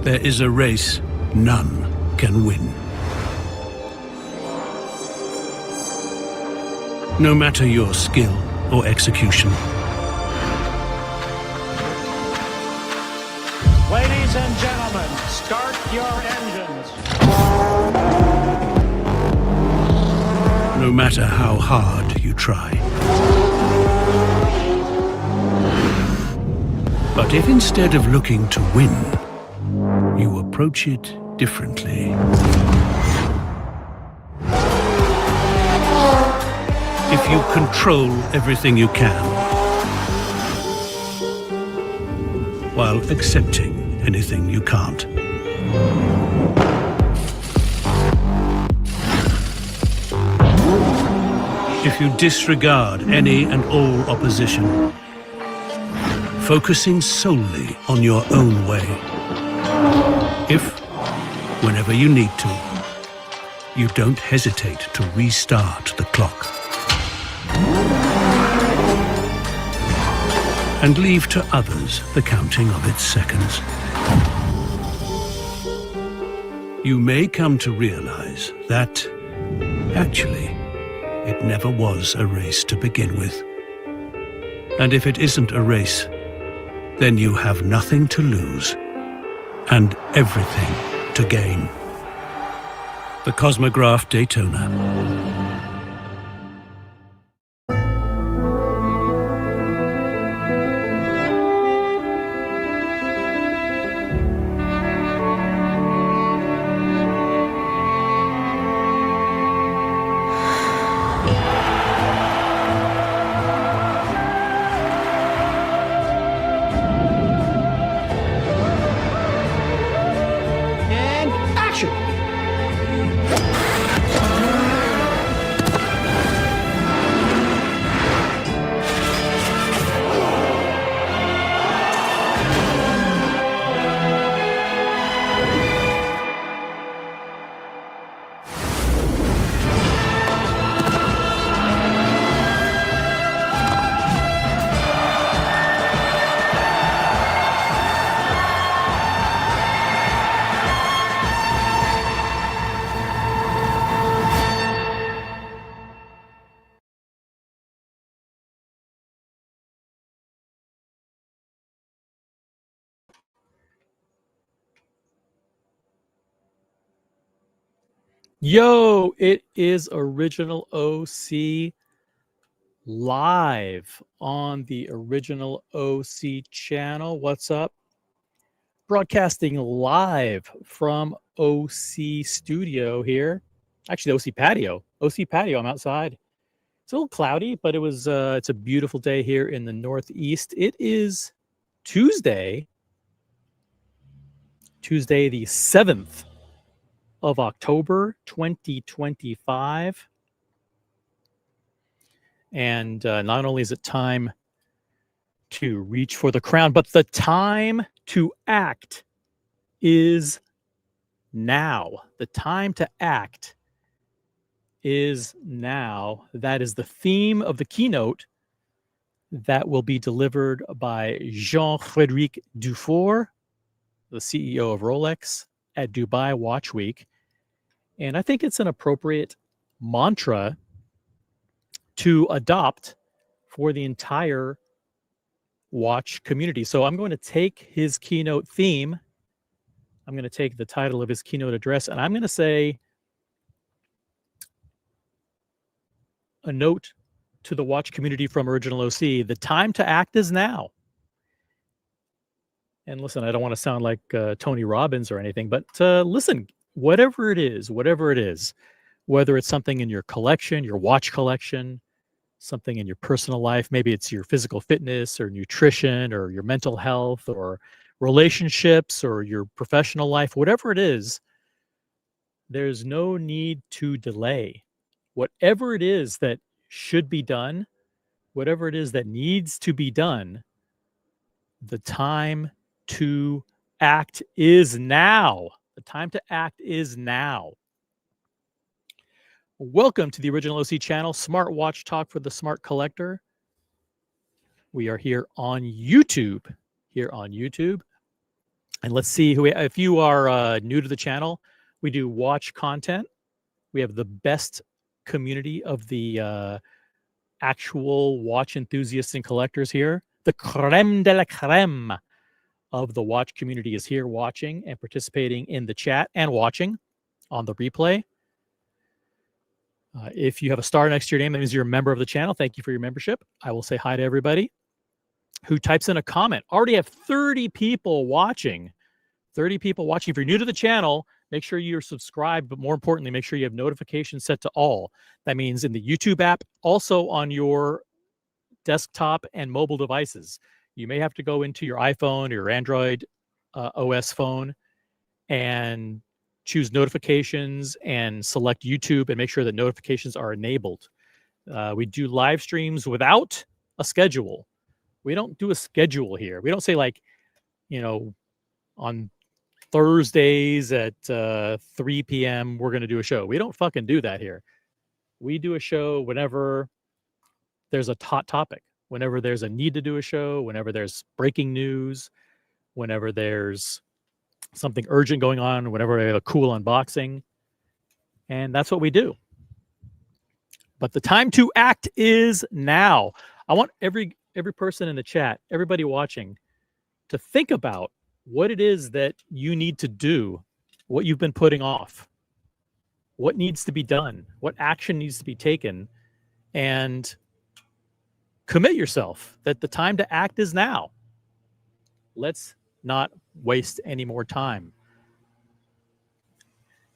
There is a race none can win. No matter your skill or execution. Ladies and gentlemen, start your engines. No matter how hard you try. But if instead of looking to win, you approach it differently. If you control everything you can, while accepting anything you can't. If you disregard any and all opposition, focusing solely on your own way. If, whenever you need to, you don't hesitate to restart the clock. And leave to others the counting of its seconds. You may come to realize that, actually, it never was a race to begin with. And if it isn't a race, then you have nothing to lose and everything to gain. The Cosmograph Daytona. Yo, it is Original OC live on the Original OC channel. What's up? Broadcasting live from OC Studio here. Actually, the OC Patio. OC Patio, I'm outside. It's a little cloudy, but it's a beautiful day here in the Northeast. It is Tuesday the 7th of October 2025. And not only is it time to reach for the crown, but the time to act is now. The time to act is now. That is the theme of the keynote that will be delivered by Jean-Frédéric Dufour, the CEO of Rolex, at Dubai Watch Week. And I think it's an appropriate mantra to adopt for the entire watch community. So I'm going to take his keynote theme. I'm going to take the title of his keynote address, and I'm going to say a note to the watch community from Original OC. The time to act is now. And listen, I don't want to sound like Tony Robbins or anything, but listen, whatever it is, whether it's something in your collection, your watch collection, something in your personal life, maybe it's your physical fitness or nutrition or your mental health or relationships or your professional life, whatever it is, there's no need to delay. Whatever it is that should be done, whatever it is that needs to be done, the time to act is now. The time to act is now. Welcome to the Original OC channel, Smartwatch Talk for the Smart Collector. We are here on YouTube. And let's see who. If you are new to the channel, we do watch content. We have the best community of the actual watch enthusiasts and collectors here. The creme de la creme of the watch community is here watching and participating in the chat and watching on the replay. If you have a star next to your name, that means you're a member of the channel. Thank you for your membership. I will say hi to everybody who types in a comment. Already have 30 people watching. 30 people watching. If you're new to the channel, make sure you're subscribed, but more importantly, make sure you have notifications set to all. That means in the YouTube app, also on your desktop and mobile devices. You may have to go into your iPhone or your Android OS phone and choose notifications and select YouTube and make sure that notifications are enabled. We do live streams without a schedule. We don't do a schedule here. We don't say like, you know, on Thursdays at 3 p.m. we're going to do a show. We don't fucking do that here. We do a show whenever there's a hot topic, whenever there's a need to do a show, whenever there's breaking news, whenever there's something urgent going on, whenever we have a cool unboxing. And that's what we do. But the time to act is now. I want every person in the chat, everybody watching, to think about what it is that you need to do, what you've been putting off, what needs to be done, what action needs to be taken, and commit yourself that the time to act is now. Let's not waste any more time.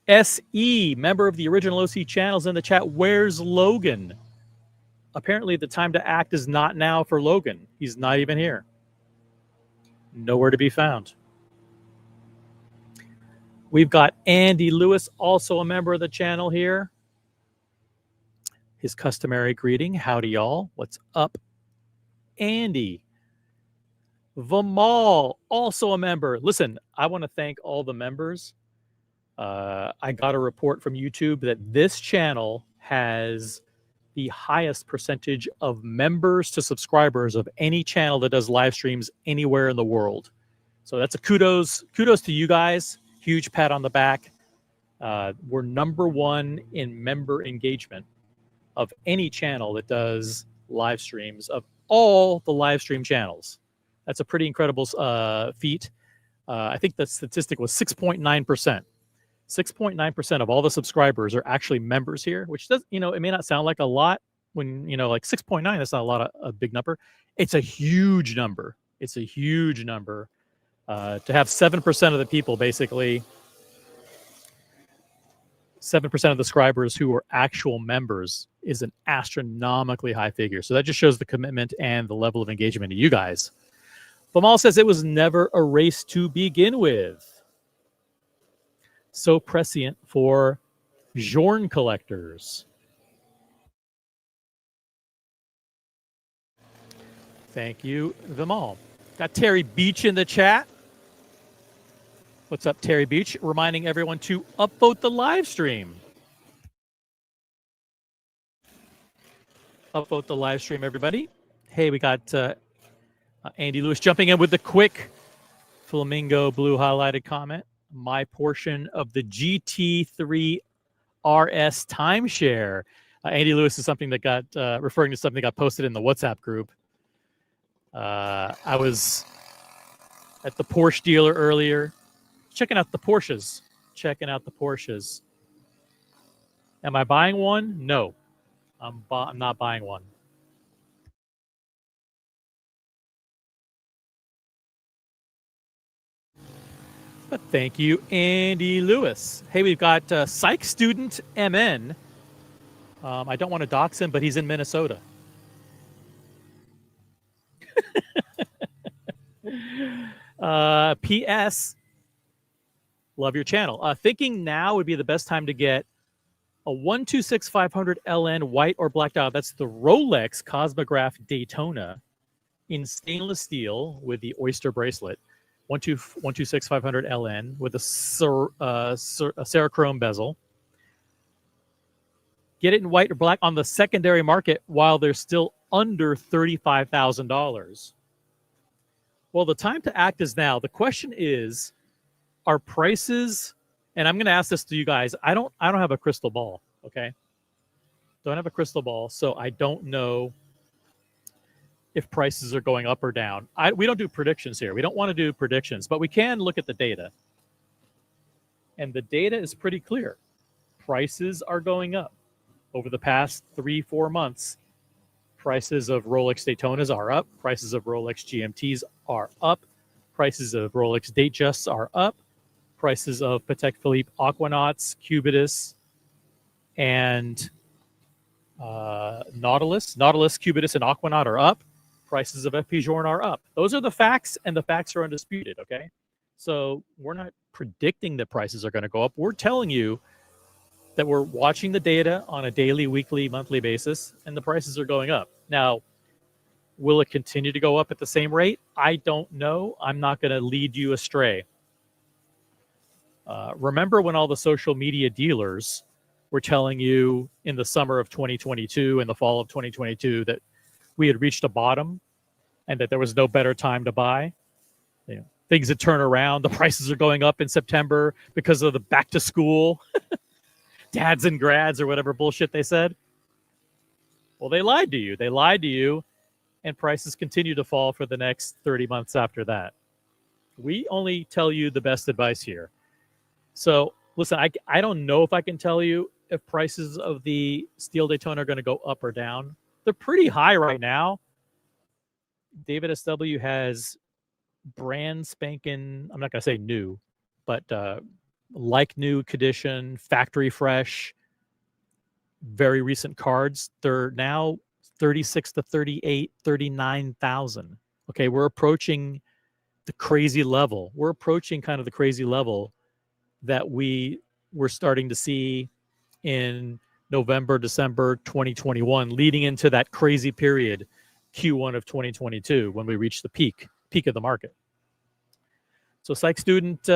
SE, member of the original OC channels in the chat, where's Logan? Apparently the time to act is not now for Logan. He's not even here. Nowhere to be found. We've got Andy Lewis, also a member of the channel here. His customary greeting, howdy y'all, what's up? Andy. Vamal, also a member. Listen, I want to thank all the members. I got a report from YouTube that this channel has the highest percentage of members to subscribers of any channel that does live streams anywhere in the world. So that's a kudos to you guys. Huge pat on the back. We're #1 in member engagement of any channel that does live streams, of all the live stream channels. That's a pretty incredible feat. I think the statistic was 6.9%. 6.9% of all the subscribers are actually members here, which does, you know, it may not sound like a lot when, you know, like 6.9, that's not a big number. It's a huge number. It's a huge number. To have 7% of the people, basically, 7% of the subscribers who are actual members is an astronomically high figure. So that just shows the commitment and the level of engagement of you guys. Bamal says it was never a race to begin with. So prescient for Bjorn collectors. Thank you, Vimal. Got Terry Beach in the chat. What's up, Terry Beach? Reminding everyone to upvote the live stream. Upvote the live stream, everybody. Hey, we got Andy Lewis jumping in with the quick flamingo blue highlighted comment. My portion of the GT3 RS timeshare. Andy Lewis is something that got referring to something that got posted in the WhatsApp group. I was at the Porsche dealer earlier, checking out the Porsches. Am I buying one? No, I'm not buying one. But thank you, Andy Lewis. Hey, we've got Psych Student MN. I don't want to dox him, but he's in Minnesota. P.S. Love your channel. Thinking now would be the best time to get a 126500 LN white or black dial. That's the Rolex Cosmograph Daytona in stainless steel with the Oyster bracelet. 126500 LN with a Cerachrome bezel. Get it in white or black on the secondary market while they're still under $35,000. Well, the time to act is now. The question is, are prices, and I'm going to ask this to you guys. I don't have a crystal ball, okay? Don't have a crystal ball, so I don't know if prices are going up or down. We don't do predictions here. We don't want to do predictions, but we can look at the data. And the data is pretty clear. Prices are going up. Over the past 3-4 months, prices of Rolex Daytonas are up. Prices of Rolex GMTs are up. Prices of Rolex Datejusts are up. Prices of Patek Philippe Aquanauts, Cubitus, and Nautilus, Cubitus, and Aquanaut are up. Prices of FP Journe are up. Those are the facts, and the facts are undisputed, okay? So we're not predicting that prices are going to go up. We're telling you that we're watching the data on a daily, weekly, monthly basis, and the prices are going up. Now, will it continue to go up at the same rate? I don't know. I'm not going to lead you astray. Remember when all the social media dealers were telling you in the summer of 2022 and the fall of 2022 that we had reached a bottom and that there was no better time to buy? You know, things had turned around. The prices are going up in September because of the back to school dads and grads or whatever bullshit they said. Well, they lied to you. They lied to you, and prices continue to fall for the next 30 months after that. We only tell you the best advice here. So listen, I don't know if I can tell you if prices of the Steel Daytona are going to go up or down. They're pretty high right now. David SW has brand spanking, I'm not going to say new, but like new condition, factory fresh, very recent cards. They're now 36 to 38, 39,000. Okay, we're approaching the crazy level. We're approaching kind of the crazy level that we were starting to see in November, December 2021, leading into that crazy period, Q1 of 2022, when we reached the peak of the market. So psych student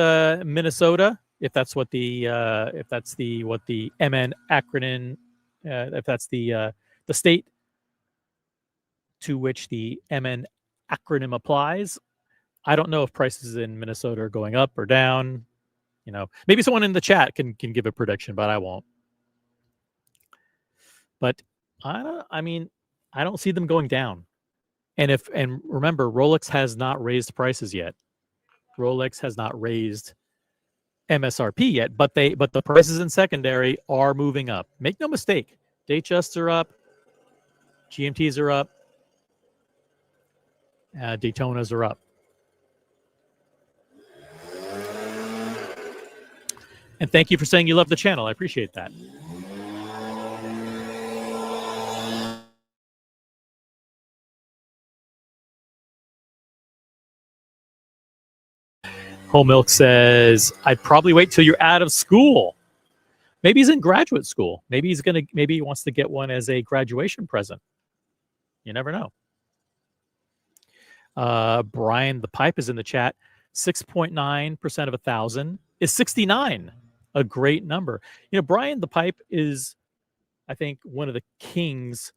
Minnesota, if that's what the MN acronym, if that's the state to which the MN acronym applies. I don't know if prices in Minnesota are going up or down. You know, maybe someone in the chat can give a prediction, but I won't. But I don't see them going down. And remember, Rolex has not raised prices yet. Rolex has not raised MSRP yet, but the prices in secondary are moving up. Make no mistake, Datejusts are up, GMTs are up, Daytonas are up. And thank you for saying you love the channel. I appreciate that. Whole Milk says, I'd probably wait till you're out of school. Maybe he's in graduate school. Maybe he wants to get one as a graduation present. You never know. Brian the Pipe is in the chat. 6.9% of 1,000 is 69. A great number. You know, Brian the Pipe is, I think, one of the kings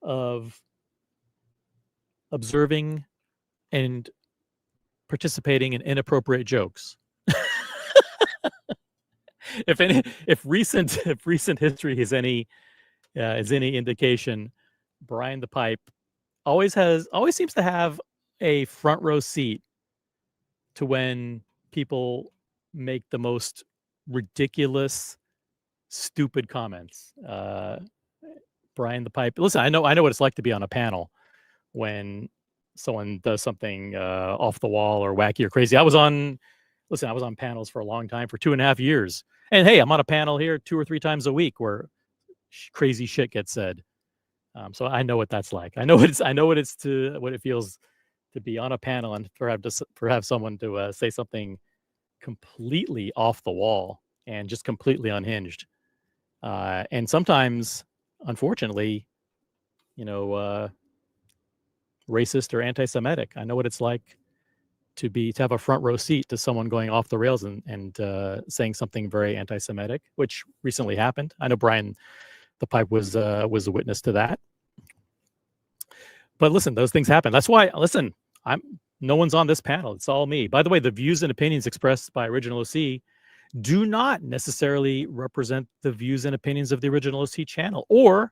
of observing and participating in inappropriate jokes. If recent history is any indication, Brian the Pipe always seems to have a front row seat to when people make the most ridiculous, stupid comments. Brian the Pipe. Listen, I know what it's like to be on a panel when someone does something off the wall or wacky or crazy. I was on panels for a long time, for 2.5 years. And hey, I'm on a panel here 2 or 3 times a week where crazy shit gets said. So I know what that's like. I know what it feels to be on a panel and have someone to say something completely off the wall and just completely unhinged. And sometimes, unfortunately, racist or anti-Semitic. I know what it's like to have a front row seat to someone going off the rails and saying something very anti-Semitic, which recently happened. I know Brian the Pipe was a witness to that. But listen, those things happen. That's why, listen, No one's on this panel. It's all me. By the way, the views and opinions expressed by Original OC do not necessarily represent the views and opinions of the Original OC channel or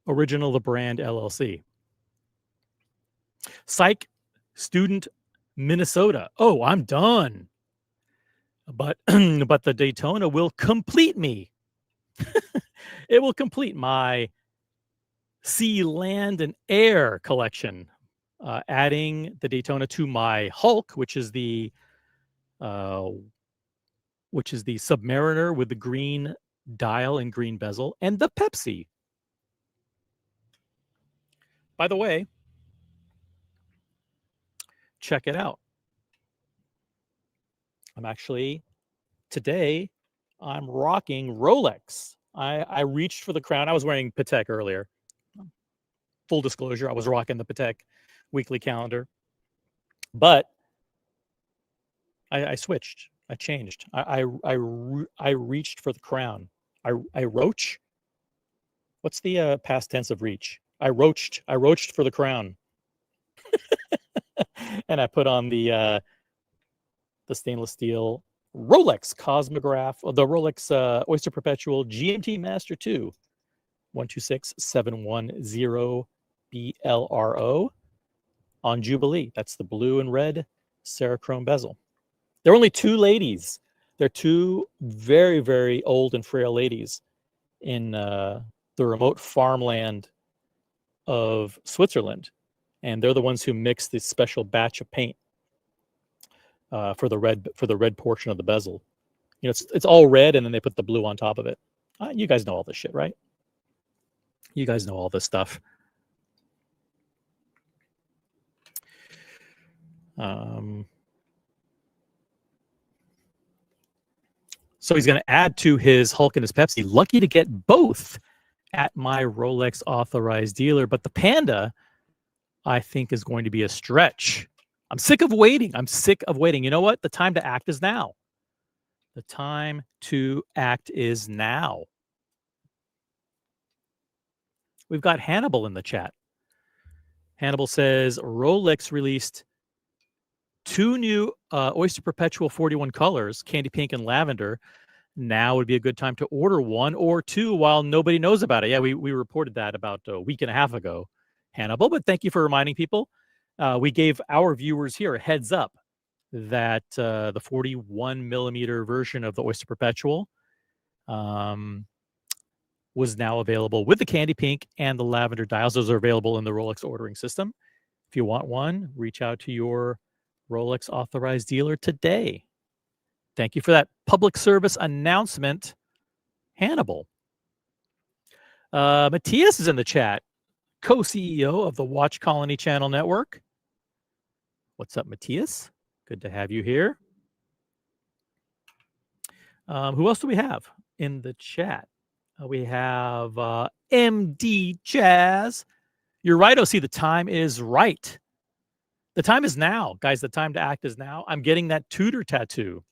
Original the Brand LLC. Psych Student Minnesota. Oh, I'm done. But but the Daytona will complete me. It will complete my sea, land, and air collection, adding the Daytona to my Hulk, which is the Submariner with the green dial and green bezel, and the Pepsi. By the way, check it out. Today, I'm rocking Rolex. I reached for the crown. I was wearing Patek earlier. Full disclosure, I was rocking the Patek weekly calendar. But I switched. I changed. I reached for the crown. I roach. What's the past tense of reach? I roached for the crown. And I put on the stainless steel Rolex Cosmograph, the Rolex Oyster Perpetual GMT Master 2, 126710 BLRO on Jubilee. That's the blue and red Cerachrome bezel. There are only two ladies. They're two very, very old and frail ladies in the remote farmland of Switzerland. And they're the ones who mix this special batch of paint for the red portion of the bezel. You know, it's all red, and then they put the blue on top of it. You guys know all this shit, right? You guys know all this stuff. So he's going to add to his Hulk and his Pepsi. Lucky to get both at my Rolex authorized dealer, but the Panda, I think, is going to be a stretch. I'm sick of waiting. You know what? The time to act is now. The time to act is now. We've got Hannibal in the chat. Hannibal says Rolex released 2 new Oyster Perpetual 41 colors, candy pink and lavender. Now would be a good time to order 1 or 2 while nobody knows about it. Yeah, we reported that about a week and a half ago, Hannibal, but thank you for reminding people. We gave our viewers here a heads up that the 41 millimeter version of the Oyster Perpetual was now available with the candy pink and the lavender dials. Those are available in the Rolex ordering system. If you want one, reach out to your Rolex authorized dealer today. Thank you for that public service announcement, Hannibal. Matthias is in the chat, co-CEO of the Watch Colony Channel Network. What's up, Matthias? Good to have you here. Who else do we have in the chat? We have MD Jazz. You're right, OC. The time is right. The time is now, guys. The time to act is now. I'm getting that Tudor tattoo.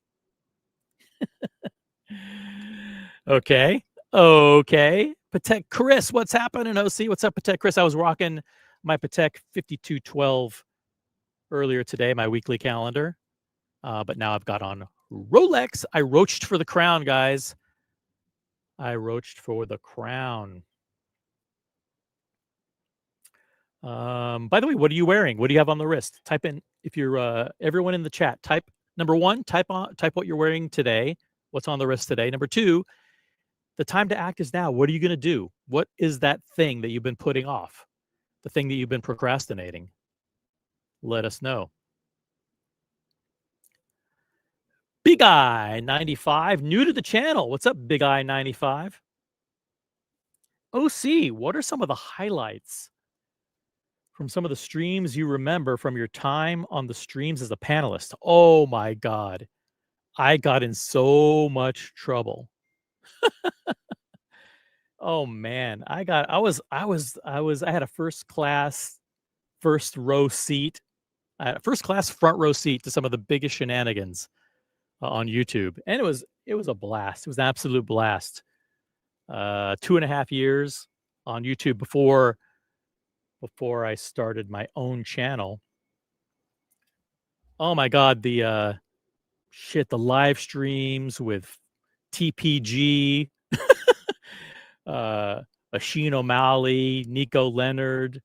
Okay. Patek Chris, what's happening, OC? What's up, Patek Chris? I was rocking my Patek 5212 earlier today, my weekly calendar. But now I've got on Rolex. I roached for the crown, guys. I roached for the crown. By the way, what are you wearing? What do you have on the wrist? Type in, if you're everyone in the chat, type number 1, type what you're wearing today. What's on the wrist today? Number 2, the time to act is now. What are you going to do? What is that thing that you've been putting off? The thing that you've been procrastinating? Let us know. Big Eye 95, new to the channel. What's up, Big Eye 95? OC, what are some of the highlights from some of the streams you remember from your time on the streams as a panelist? Oh my God, I got in so much trouble. Oh man, I had a first class front row seat to some of the biggest shenanigans on YouTube, and it was a blast. It was an absolute blast. 2.5 years on YouTube before I started my own channel. Oh my God, the the live streams with TPG, Asheen O'Malley, Nico Leonard.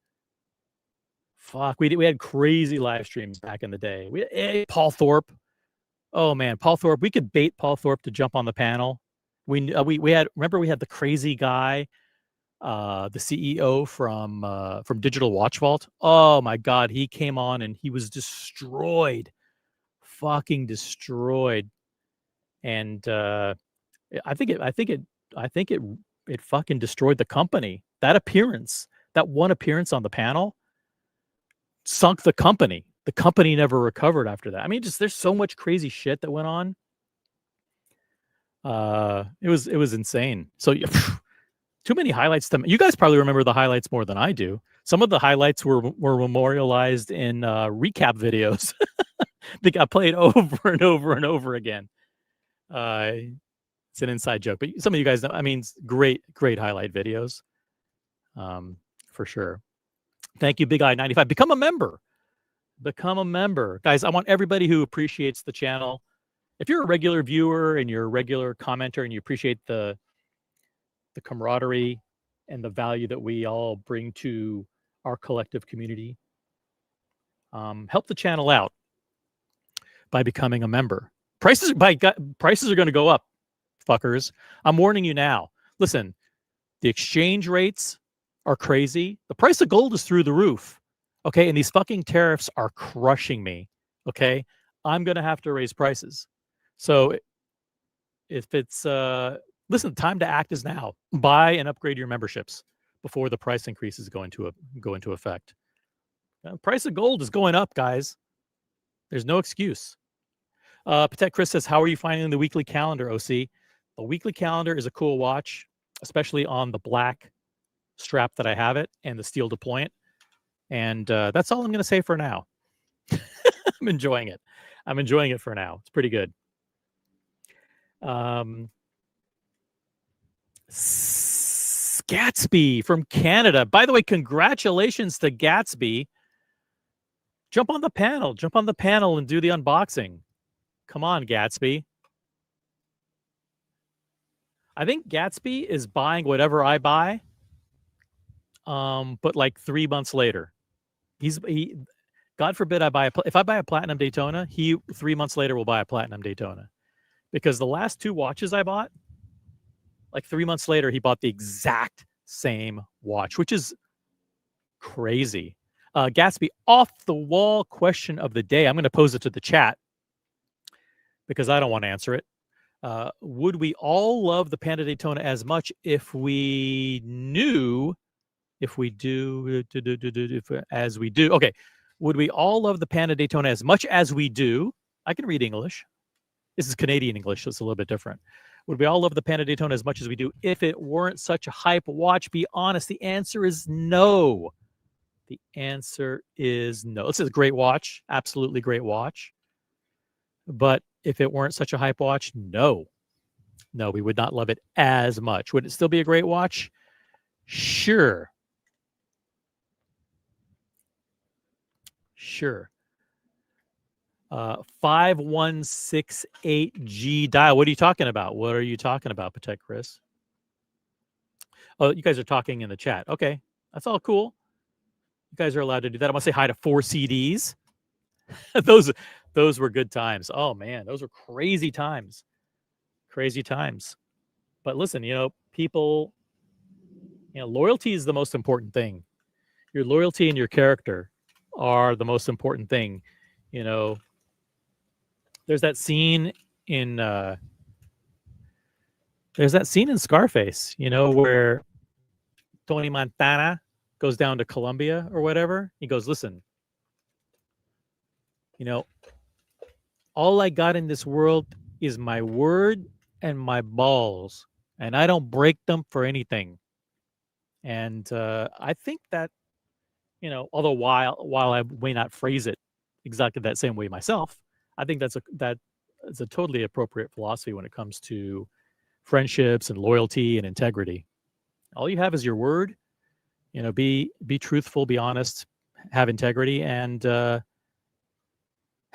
Fuck, we had crazy live streams back in the day. Paul Thorpe. Oh man, Paul Thorpe. We could bait Paul Thorpe to jump on the panel. We had the crazy guy, the CEO from Digital Watch Vault. Oh my God, he came on and he was destroyed, fucking destroyed. And I think it fucking destroyed the company. That appearance, that one appearance on the panel, sunk the company. The company never recovered after that. I mean, just there's so much crazy shit that went on. It was insane. So too many highlights. You guys probably remember the highlights more than I do. Some of the highlights were memorialized in recap videos. They got played over and over and over again. It's an inside joke, but some of you guys know. I mean, great highlight videos, for sure. Thank you, Big Eye 95. Become a member, guys. I want everybody who appreciates the channel. If you're a regular viewer and you're a regular commenter and you appreciate the camaraderie and the value that we all bring to our collective community, help the channel out by becoming a member. Prices are going to go up, fuckers. I'm warning you now. Listen, the exchange rates are crazy. The price of gold is through the roof. Okay, and these fucking tariffs are crushing me. Okay, I'm going to have to raise prices. So if it's listen, time to act is now. Buy and upgrade your memberships before the price increases go into effect. The price of gold is going up, guys. There's no excuse. Patek Chris says, how are you finding the weekly calendar, OC? The weekly calendar is a cool watch, especially on the black strap that I have it and the steel deployant. And that's all I'm going to say for now. I'm enjoying it. I'm enjoying it for now. It's pretty good. Gatsby from Canada. By the way, congratulations to Gatsby. Jump on the panel and do the unboxing. Come on, Gatsby. I think Gatsby is buying whatever I buy, but like 3 months later. God forbid if I buy a platinum Daytona, he 3 months later will buy a platinum Daytona. Because the last two watches I bought, like 3 months later, he bought the exact same watch, which is crazy. Gatsby, off the wall question of the day. I'm going to pose it to the chat because I don't want to answer it. Would we all love the Panda Daytona as much if we knew, as we do? Okay. Would we all love the Panda Daytona as much as we do? I can read English. This is Canadian English, so it's a little bit different. Would we all love the Panda Daytona as much as we do if it weren't such a hype watch? Be honest. The answer is no. The answer is no. This is a great watch. Absolutely great watch. But if it weren't such a hype watch, no. No, we would not love it as much. Would it still be a great watch? Sure. Sure. 5168G dial. What are you talking about? What are you talking about, Patek Chris? Oh, you guys are talking in the chat. Okay, that's all cool. You guys are allowed to do that. I want to say hi to 4 CDs. those were good times. Oh man, those were crazy times. Crazy times. But listen, people, loyalty is the most important thing. Your loyalty and your character are the most important thing. There's that scene in Scarface, where Tony Montana goes down to Colombia or whatever. He goes, listen, all I got in this world is my word and my balls, and I don't break them for anything. And I think that, although while I may not phrase it exactly that same way myself, I think that is a totally appropriate philosophy when it comes to friendships and loyalty and integrity. All you have is your word. Be truthful, be honest, have integrity, and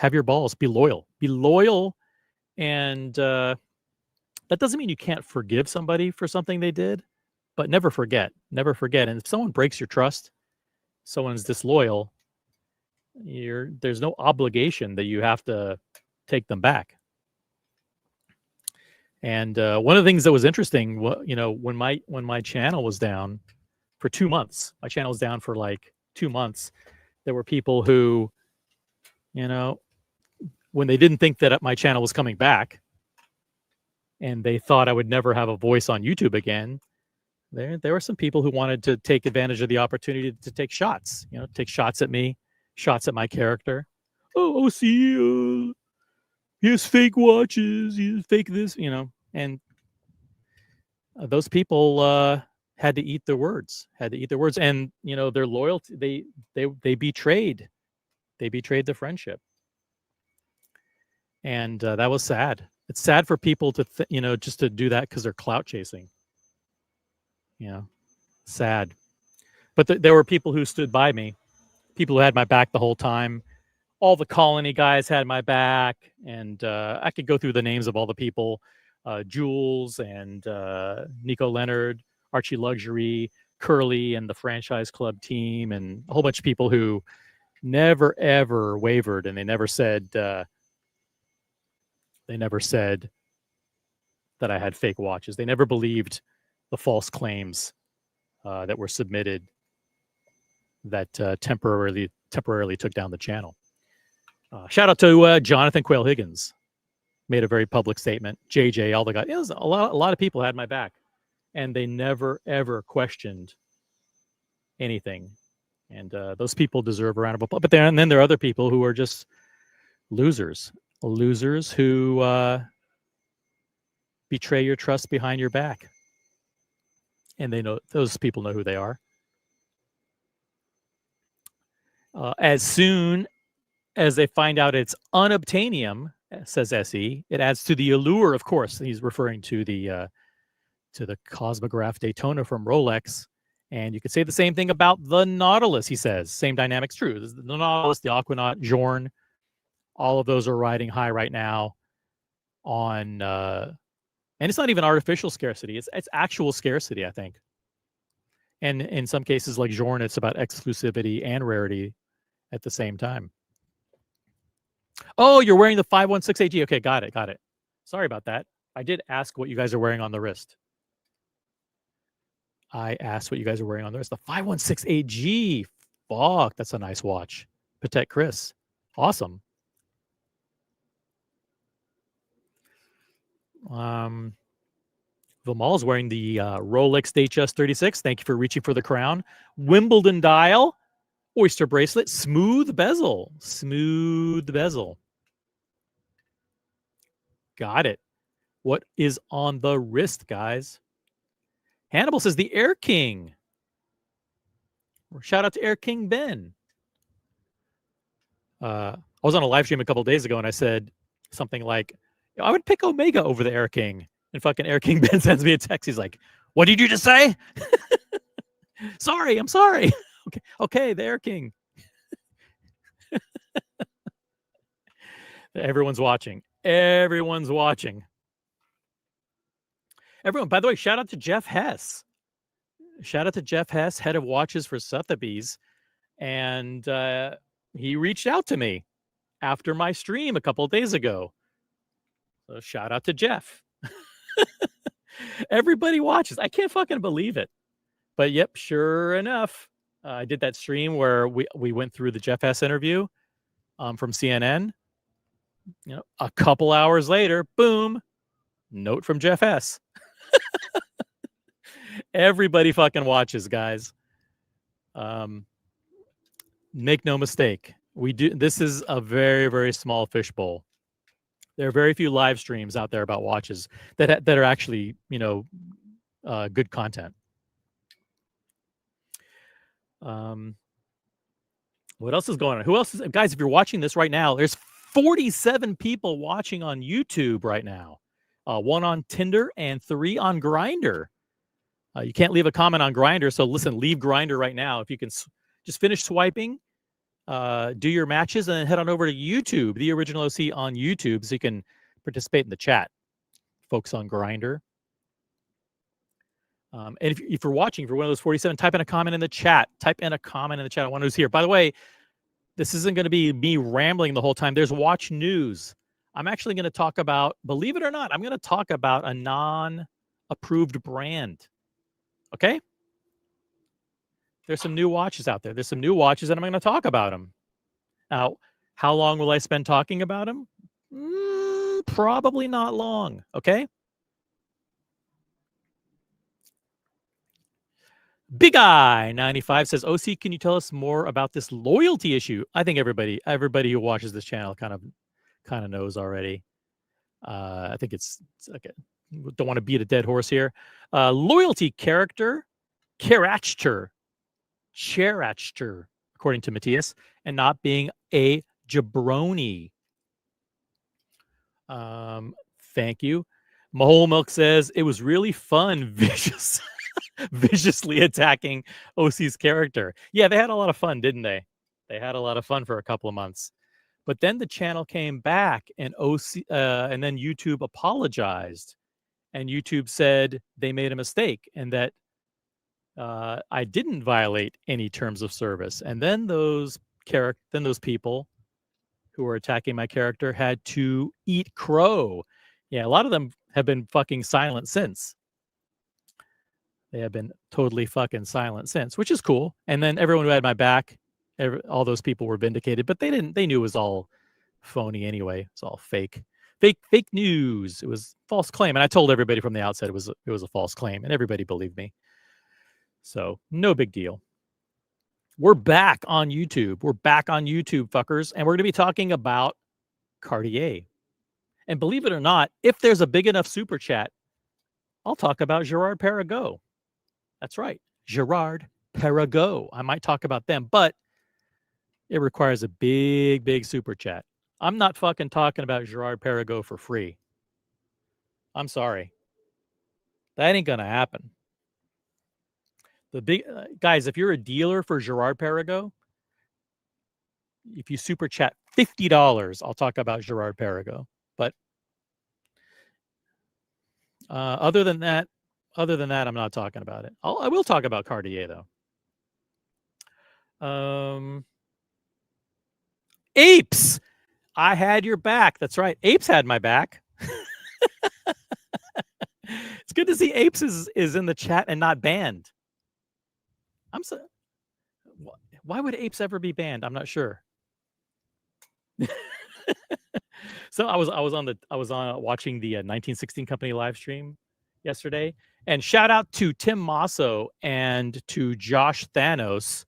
Have your balls. Be loyal. Be loyal. And that doesn't mean you can't forgive somebody for something they did, but never forget. Never forget. And if someone breaks your trust, someone's disloyal, there's no obligation that you have to take them back. And one of the things that was interesting, when my channel was down for 2 months, my channel was down for like 2 months. There were people who, when they didn't think that my channel was coming back, and they thought I would never have a voice on YouTube again, there were some people who wanted to take advantage of the opportunity to take shots. Take shots at me, shots at my character. Oh, see, he has fake watches, he has fake this, and those people had to eat their words, and their loyalty, they betrayed the friendship, and that was sad. It's sad for people to just to do that because they're clout chasing. Sad. But there were people who stood by me, people who had my back the whole time. All the Colony guys had my back, and I could go through the names of all the people, Jules and Nico Leonard, Archie Luxury, Curly, and the Franchise Club team, and a whole bunch of people who never ever wavered, and they never said that I had fake watches. They never believed the false claims that were submitted that temporarily took down the channel. Shout out to Jonathan Quayle Higgins, made a very public statement. JJ, all the guys. A lot of people had my back, and they never ever questioned anything. And those people deserve a round of applause. But then there are other people who are just losers who betray your trust behind your back, and those people know who they are. As soon as they find out it's unobtainium, says SE, it adds to the allure. Of course, he's referring to the Cosmograph Daytona from Rolex. And you could say the same thing about the Nautilus, he says. Same dynamic's true. The Nautilus, the Aquanaut, Journe, all of those are riding high right now on, and it's not even artificial scarcity. It's actual scarcity, I think. And in some cases, like Journe, it's about exclusivity and rarity at the same time. Oh, you're wearing the 516 AG. Okay, got it. Sorry about that. I did ask what you guys are wearing on the wrist. I asked what you guys are wearing on the wrist. The 516 AG. Fuck, that's a nice watch. Patek Chris. Awesome. Vimal is wearing the Rolex Datejust 36. Thank you for reaching for the crown. Wimbledon dial. Oyster bracelet. Smooth bezel. Got it. What is on the wrist, guys? Hannibal says the Air King. Shout out to Air King Ben. I was on a live stream a couple of days ago, and I said something like, I would pick Omega over the Air King. And fucking Air King Ben sends me a text. He's like, what did you just say? I'm sorry. Okay, the Air King. Everyone's watching. Everyone, by the way, shout out to Jeff Hess. Head of watches for Sotheby's. And he reached out to me after my stream a couple of days ago. So shout out to Jeff. Everybody watches. I can't fucking believe it. But yep, sure enough, I did that stream where we went through the Jeff Hess interview from CNN. A couple hours later, boom, note from Jeff Hess. Everybody fucking watches, guys. Make no mistake. This is a very, very small fishbowl. There are very few live streams out there about watches that are actually, good content. What else is going on? Who else is, guys, if you're watching this right now, there's 47 people watching on YouTube right now. 1 on Tinder and 3 on Grindr. You can't leave a comment on Grindr, so listen, leave Grindr right now. If you can just finish swiping, do your matches, and then head on over to YouTube, the original OC on YouTube, so you can participate in the chat. Folks on Grindr. And if you're watching for one of those 47, type in a comment in the chat. Type in a comment in the chat. I want who's here. By the way, this isn't going to be me rambling the whole time. There's Watch News. I'm actually going to talk about, believe it or not, I'm going to talk about a non-approved brand. Okay? There's some new watches out there. There's some new watches, and I'm going to talk about them. Now, how long will I spend talking about them? Probably not long. Okay? Big Eye 95 says, OC, can you tell us more about this loyalty issue? I think everybody who watches this channel kind of knows already. I think it's okay. Don't want to beat a dead horse here. Loyalty character, Character, according to Matthias, and not being a jabroni. Thank you. Mahole Milk says it was really fun, viciously attacking OC's character. Yeah, they had a lot of fun, didn't they? They had a lot of fun for a couple of months. But then the channel came back, and and then YouTube apologized, and YouTube said they made a mistake and that I didn't violate any terms of service. And then those people who were attacking my character had to eat crow. Yeah, a lot of them have been fucking silent since. They have been totally fucking silent since, which is cool. And then everyone who had my back, all those people were vindicated, but they knew it was all phony anyway. It's all fake news. It was false claim. And I told everybody from the outset it was a false claim, and everybody believed me. So no big deal. We're back on YouTube. We're back on YouTube, fuckers. And we're going to be talking about Cartier. And believe it or not, if there's a big enough super chat, I'll talk about Gerard Perregaux. That's right. Gerard Perregaux. I might talk about them, but it requires a big, big super chat. I'm not fucking talking about Gerard Perregaux for free. I'm sorry. That ain't going to happen. The big guys, if you're a dealer for Gerard Perregaux, if you super chat $50, I'll talk about Gerard Perregaux. But other than that, I'm not talking about it. I will talk about Cartier though. Apes, I had your back. That's right. Apes had my back. It's good to see Apes is in the chat and not banned. Why would Apes ever be banned? I'm not sure. So I was on watching the 1916 Company live stream yesterday, and shout out to Tim Masso and to Josh Thanos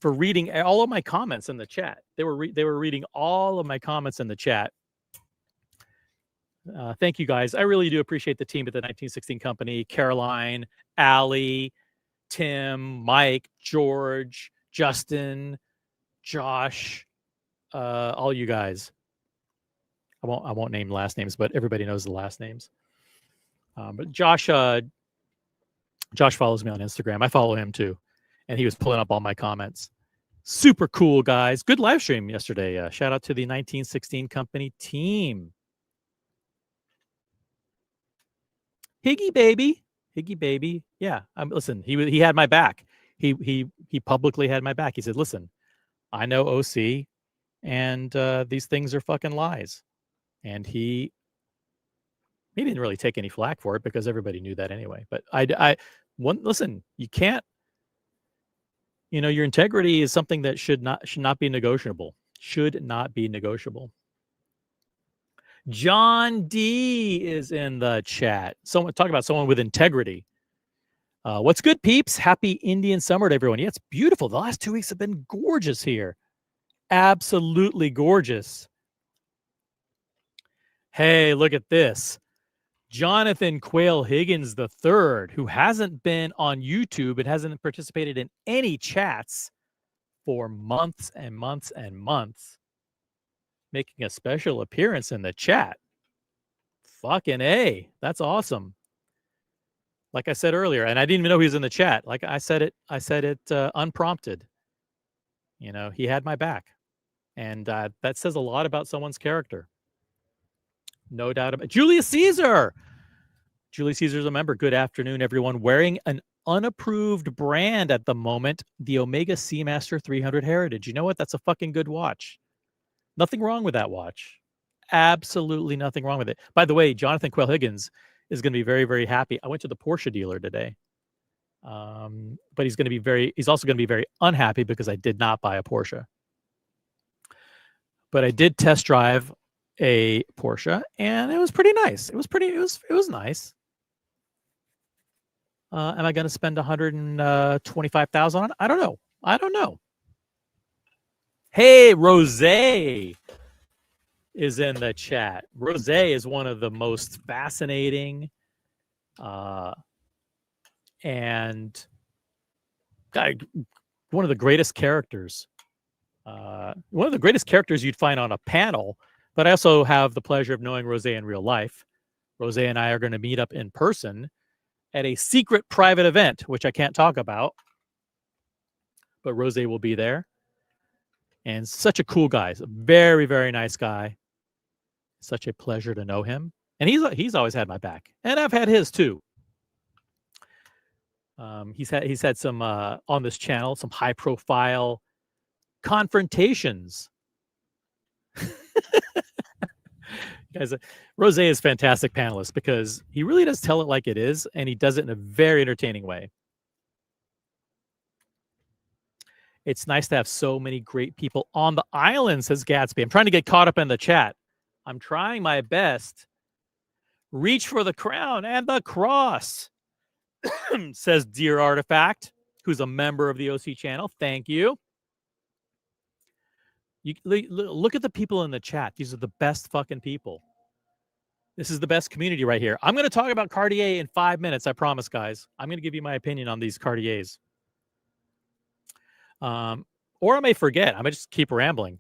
for reading all of my comments in the chat. They were reading all of my comments in the chat. Thank you guys. I really do appreciate the team at the 1916 Company. Caroline, Allie, Tim, Mike, George, Justin, Josh, all you guys. I won't name last names, but everybody knows the last names. But Josh follows me on Instagram. I follow him too, and he was pulling up all my comments. Super cool, guys. Good live stream yesterday. Shout out to the 1916 Company team. Higgy baby. Yeah. Listen, he had my back. He publicly had my back. He said, listen, I know OC, and these things are fucking lies. And he didn't really take any flack for it because everybody knew that anyway. But listen, you can't, your integrity is something that should not be negotiable. Should not be negotiable. John D is in the chat. Talk about someone with integrity. What's good, peeps? Happy Indian summer to everyone. Yeah, it's beautiful. The last 2 weeks have been gorgeous here. Absolutely gorgeous. Hey, look at this. Jonathan Quayle Higgins III, who hasn't been on YouTube and hasn't participated in any chats for months and months and months, making a special appearance in the chat. Fucking A. That's awesome. Like I said earlier, and I didn't even know he was in the chat. Like I said it unprompted. You know, he had my back. And that says a lot about someone's character. No doubt about it. Julius Caesar. Julius Caesar's a member. Good afternoon, everyone. Wearing an unapproved brand at the moment, the Omega Seamaster 300 Heritage. You know what? That's a fucking good watch. Nothing wrong with that watch. Absolutely nothing wrong with it. By the way, Jonathan Quayle Higgins is going to be very, very happy. I went to the Porsche dealer today. But he's also going to be very unhappy because I did not buy a Porsche. But I did test drive a Porsche and it was pretty nice. It was nice. Am I going to spend $125,000 on it? I don't know. Hey, Rose is in the chat. Rose is one of the most fascinating and one of the greatest characters. One of the greatest characters you'd find on a panel, but I also have the pleasure of knowing Rose in real life. Rose and I are going to meet up in person at a secret private event, which I can't talk about, but Rose will be there. And such a cool guy. He's a very, very nice guy. Such a pleasure to know him. And he's always had my back. And I've had his too. He's had some on this channel, some high profile confrontations. Guys, Rose is fantastic panelist because he really does tell it like it is, and he does it in a very entertaining way. It's nice to have so many great people on the island, says Gatsby. I'm trying to get caught up in the chat. I'm trying my best. Reach for the crown and the cross, says Dear Artifact, who's a member of the OC channel. Thank you. Look at the people in the chat. These are the best fucking people. This is the best community right here. I'm going to talk about Cartier in 5 minutes. I promise, guys. I'm going to give you my opinion on these Cartiers. Or I may forget. I may just keep rambling.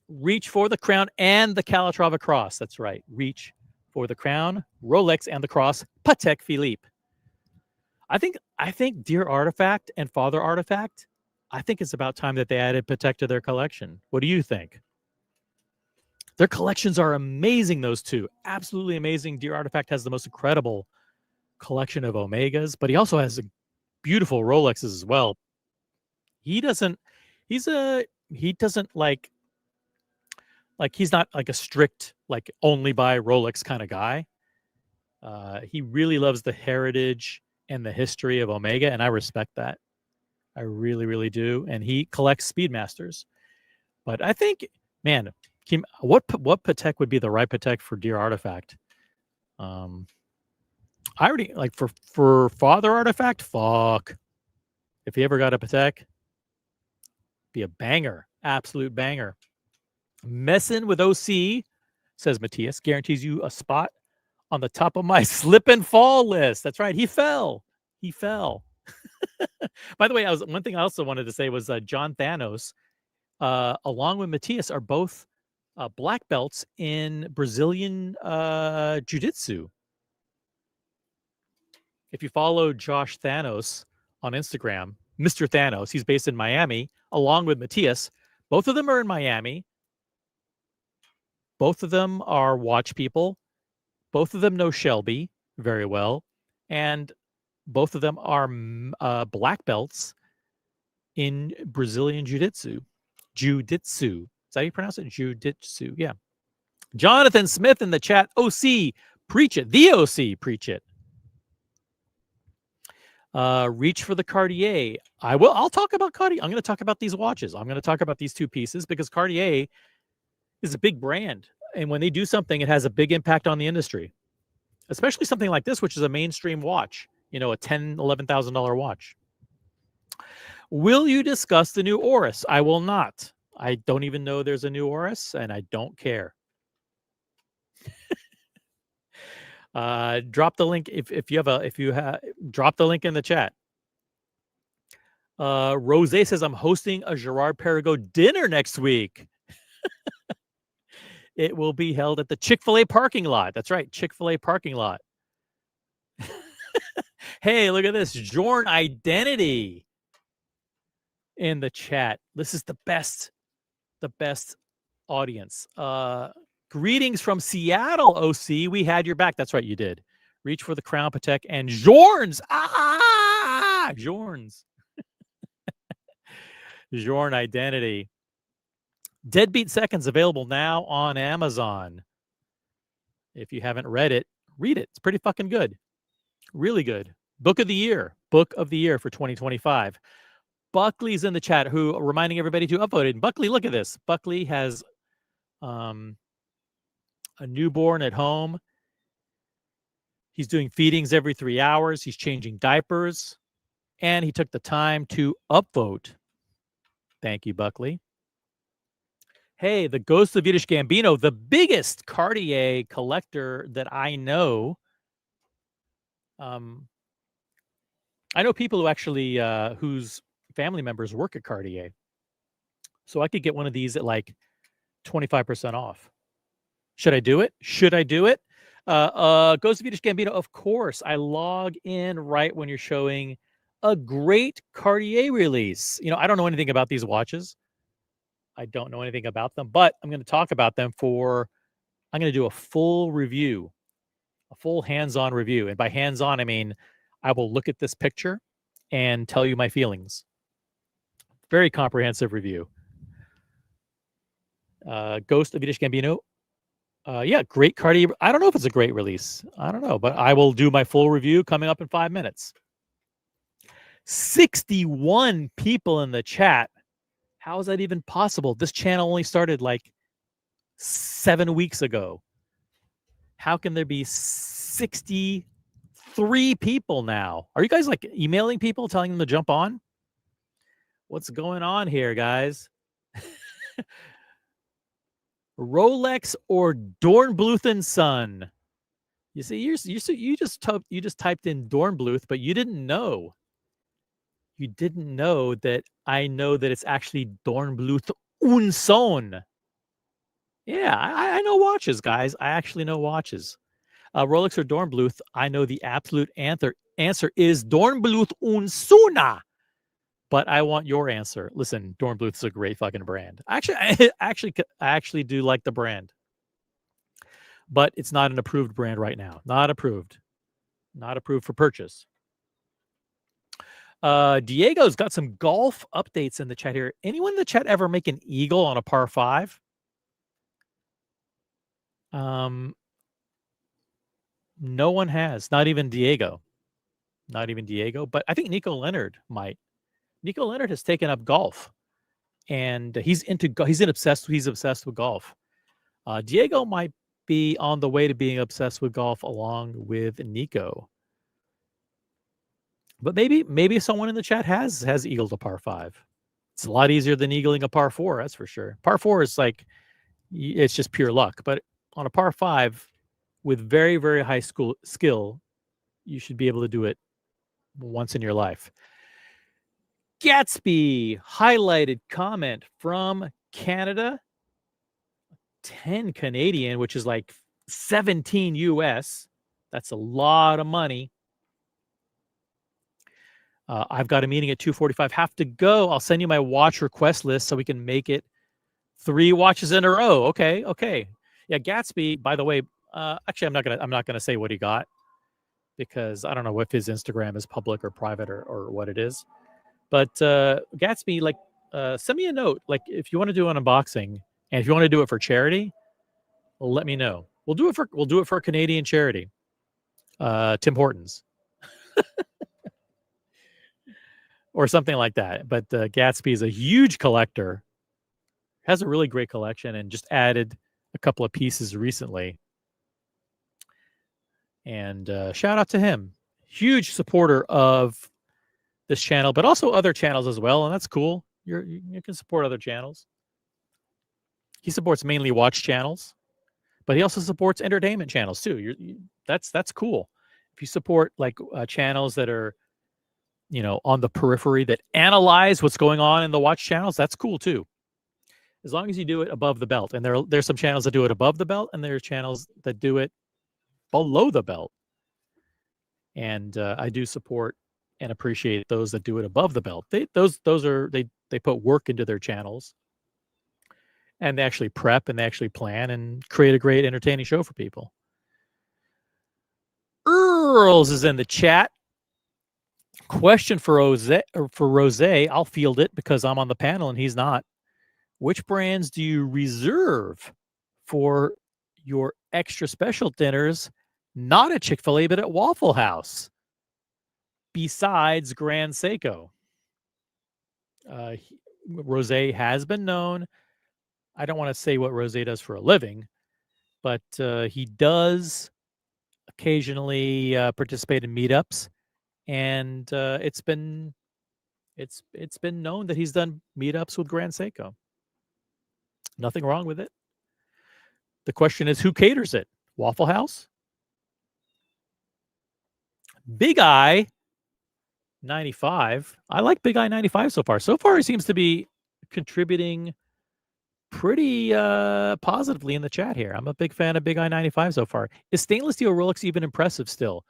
Reach for the crown and the Calatrava cross. That's right. Reach for the crown, Rolex, and the cross. Patek Philippe. I think Dear Artifact and Father Artifact, I think it's about time that they added Patek to their collection. What do you think? Their collections are amazing, those two. Absolutely amazing. Dear Artifact has the most incredible collection of Omegas, but he also has beautiful Rolexes as well. He doesn't like he's not like a strict, like only buy Rolex kind of guy. He really loves the heritage and the history of Omega, and I respect that. I really, really do. And he collects Speedmasters. But I think, man, what Patek would be the right Patek for Dear Artifact? I already, like, for Father Artifact, fuck. If he ever got a Patek, be a banger. Absolute banger. Messing with OC, says Matthias, guarantees you a spot on the top of my slip and fall list. That's right. He fell. By the way, one thing I also wanted to say was John Thanos, along with Matthias, are both black belts in Brazilian jiu-jitsu. If you follow Josh Thanos on Instagram, Mr. Thanos, he's based in Miami, along with Matthias. Both of them are in Miami. Both of them are watch people. Both of them know Shelby very well. And both of them are black belts in Brazilian jiu-jitsu. Jiu-jitsu. Is that how you pronounce it? Jiu-jitsu. Yeah. Jonathan Smith in the chat. OC, preach it. The OC, preach it. Reach for the Cartier. I'll talk about Cartier. I'm going to talk about these watches. I'm going to talk about these two pieces because Cartier is a big brand. And when they do something, it has a big impact on the industry, especially something like this, which is a mainstream watch, a $10,000, $11,000 watch. Will you discuss the new Oris? I will not. I don't even know there's a new Oris, and I don't care. Drop the link if you have drop the link in the chat. Rose says I'm hosting a Gerard Perregaux dinner next week. It will be held at the Chick-fil-A parking lot. That's right, Chick-fil-A parking lot. Hey, look at this. Jorn Identity in the chat. This is the best audience. Greetings from Seattle, OC. We had your back. That's right, you did. Reach for the Crown, Patek, and Jorns. Jorns. Jorn Identity. Deadbeat Seconds available now on Amazon. If you haven't read it, read it. It's pretty fucking good. Really good. Book of the year for 2025. Buckley's in the chat, who reminding everybody to upvote it. And Buckley, look at this. Buckley has a newborn at home. He's doing feedings every 3 hours. He's changing diapers. And he took the time to upvote. Thank you, Buckley. Hey, the Ghost of Yiddish Gambino, the biggest Cartier collector that I know. I know people who actually, whose family members work at Cartier. So I could get one of these at like 25% off. Should I do it? Should I do it? Ghost of Yiddish Gambino, of course. I log in right when you're showing a great Cartier release. You know, I don't know anything about these watches. I don't know anything about them, but I'm going to talk about them I'm going to do a full review, a full hands-on review. And by hands-on, I mean, I will look at this picture and tell you my feelings. Very comprehensive review. Ghost of Yiddish Gambino. Yeah, great Cartier. I don't know if it's a great release. I don't know, but I will do my full review coming up in 5 minutes. 61 people in the chat. How is that even possible? This channel only started like 7 weeks ago. How can there be 63 people now? Are you guys like emailing people, telling them to jump on? What's going on here, guys? Rolex or Dornbluth & Son? You see, you just typed in Dornbluth, but you didn't know. You didn't know that I know that it's actually Dornbluth & Son. Yeah, I know watches, guys. I actually know watches. Rolex or Dornbluth, I know the absolute answer is Dornbluth & Son. But I want your answer. Listen, Dornbluth is a great fucking brand. I actually do like the brand. But it's not an approved brand right now. Not approved. Not approved for purchase. Diego's got some golf updates in the chat here. Anyone in the chat ever make an eagle on a par 5? No one has. Not even Diego. Not even Diego. But I think Nico Leonard might. Nico Leonard has taken up golf, and he's obsessed with golf. Diego might be on the way to being obsessed with golf along with Nico. But maybe someone in the chat has eagled a par 5. It's a lot easier than eagling a par 4, that's for sure. Par 4 is like, it's just pure luck. But on a par 5 with very, very high skill, you should be able to do it once in your life. Gatsby highlighted comment from Canada. 10 Canadian, which is like 17 US. That's a lot of money. I've got a meeting at 2:45. Have to go. I'll send you my watch request list so we can make it 3 watches in a row. Okay. Yeah, Gatsby. By the way, actually, I'm not gonna say what he got because I don't know if his Instagram is public or private or what it is. But Gatsby, like, send me a note. Like, if you want to do an unboxing and if you want to do it for charity, well, let me know. We'll do it for a Canadian charity. Tim Hortons. Or something like that. But Gatsby is a huge collector, has a really great collection, and just added a couple of pieces recently. And shout out to him. Huge supporter of this channel, but also other channels as well, and that's cool. You can support other channels. He supports mainly watch channels, but he also supports entertainment channels too. That's cool. If you support like channels that are, you know, on the periphery that analyze what's going on in the watch channels, that's cool too. As long as you do it above the belt. And there's some channels that do it above the belt, and there are channels that do it below the belt. And I do support and appreciate those that do it above the belt. They They put work into their channels, and they actually prep and they actually plan and create a great entertaining show for people. Earls is in the chat. Question for Rose. I'll field it because I'm on the panel and he's not. Which brands do you reserve for your extra special dinners, not at Chick-fil-A, but at Waffle House, besides Grand Seiko? Rose has been known. I don't want to say what Rose does for a living, but he does occasionally participate in meetups, and it's been known that he's done meetups with Grand Seiko. Nothing wrong with it. The question is, who caters it? Waffle House? Big Eye 95. I like Big Eye 95 so far. So far, he seems to be contributing pretty positively in the chat here. I'm a big fan of Big Eye 95 so far. Is stainless steel Rolex even impressive still?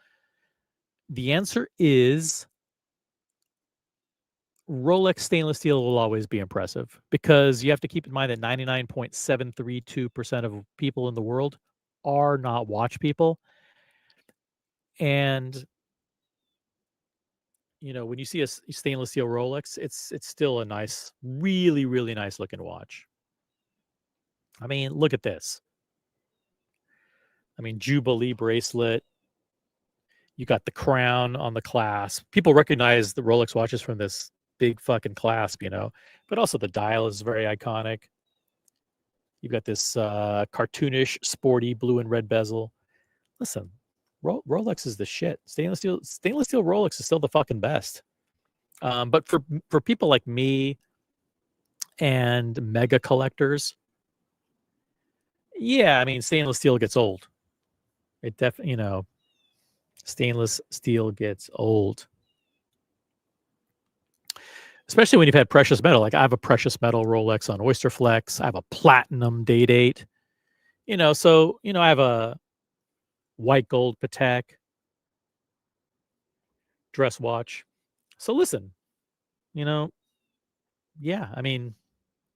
The answer is Rolex stainless steel will always be impressive, because you have to keep in mind that 99.732% of people in the world are not watch people. And you know, when you see a stainless steel Rolex, it's still a nice, really, really nice looking watch. I mean, look at this. I mean, Jubilee bracelet. You got the crown on the clasp. People recognize the Rolex watches from this big fucking clasp, you know, but also the dial is very iconic. You've got this cartoonish, sporty blue and red bezel. Listen, Rolex is the shit. Stainless steel Rolex is still the fucking best. But for people like me and mega collectors, yeah, I mean, stainless steel gets old. It definitely, you know, stainless steel gets old. Especially when you've had precious metal. Like I have a precious metal Rolex on Oyster Flex. I have a platinum Day-Date. You know, so, you know, I have a white gold Patek dress watch. So listen, you know, yeah, I mean,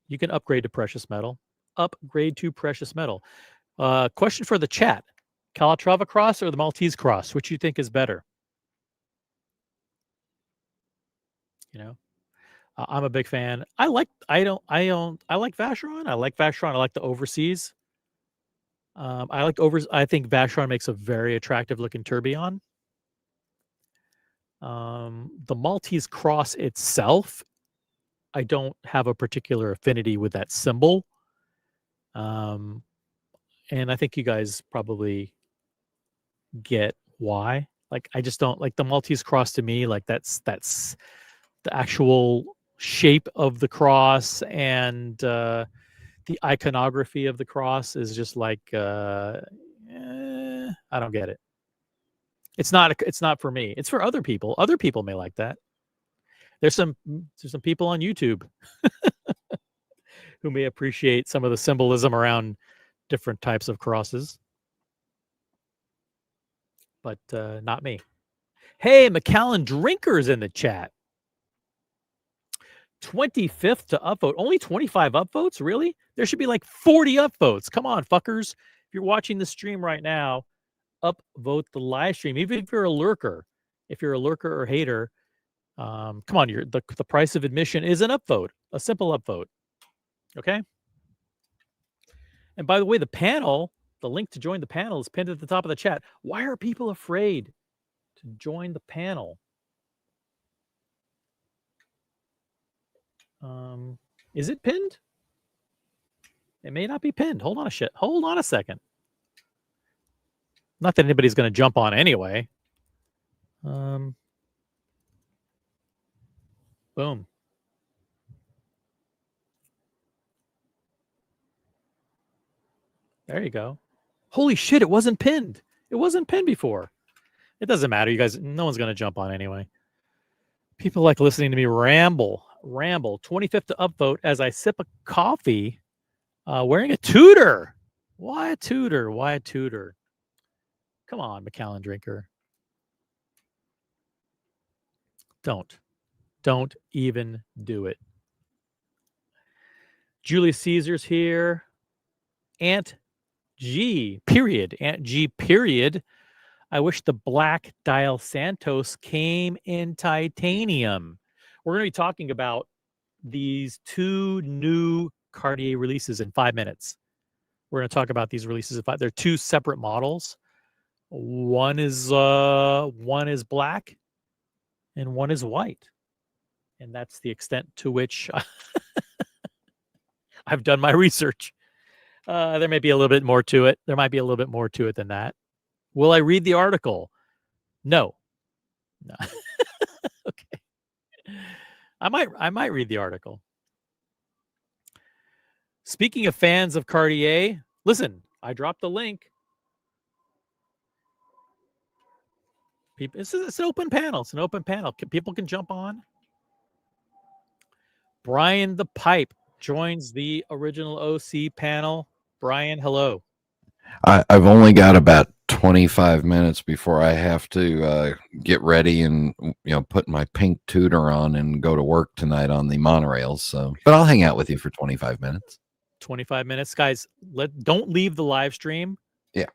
you can upgrade to precious metal. Upgrade to precious metal. Question for the chat. Calatrava Cross or the Maltese Cross? Which you think is better? You know? I'm a big fan. I like Vacheron. I like Vacheron. I like the overseas. I think Vacheron makes a very attractive looking tourbillon. The Maltese Cross itself, I don't have a particular affinity with that symbol. And I think you guys probably get why. Like, I just don't like the Maltese Cross. To me, like that's the actual shape of the cross, and the iconography of the cross is just like I don't get it. It's not for me. It's for other people. Other people may like that. There's some people on YouTube who may appreciate some of the symbolism around different types of crosses, but not me. Hey, Macallan Drinker's in the chat. 25th to upvote. Only 25 upvotes? Really? There should be like 40 upvotes. Come on, fuckers. If you're watching the stream right now, upvote the live stream. Even if you're a lurker. If you're a lurker or hater, come on. The price of admission is an upvote. A simple upvote. Okay? And by the way, the panel, the link to join the panel is pinned at the top of the chat. Why are people afraid to join the panel? Is it pinned? It may not be pinned. Hold on a second. Not that anybody's going to jump on anyway. Boom. There you go. Holy shit, it wasn't pinned. It wasn't pinned before. It doesn't matter, you guys. No one's going to jump on anyway. People like listening to me ramble. 25th to upvote as I sip a coffee wearing a Tudor. Why a Tudor? Come on, Macallan Drinker. Don't even do it. Julius Caesar's here. Aunt G, period. Aunt G, period. I wish the black dial Santos came in titanium. We're going to be talking about these two new Cartier releases in 5 minutes. We're going to talk about these releases. They're two separate models. One is black and one is white. And that's the extent to which I've done my research. There may be a little bit more to it. There might be a little bit more to it than that. Will I read the article? No. Okay. I might read the article. Speaking of fans of Cartier, listen, I dropped the link. People, it's an open panel. It's an open panel. People can jump on. Brian the Pipe joins the original OC panel. Brian, hello. I've only got about 25 minutes before I have to get ready and put my pink tutor on and go to work tonight on the monorails. So, but I'll hang out with you for 25 minutes. 25 minutes, guys. Don't leave the live stream. Yeah,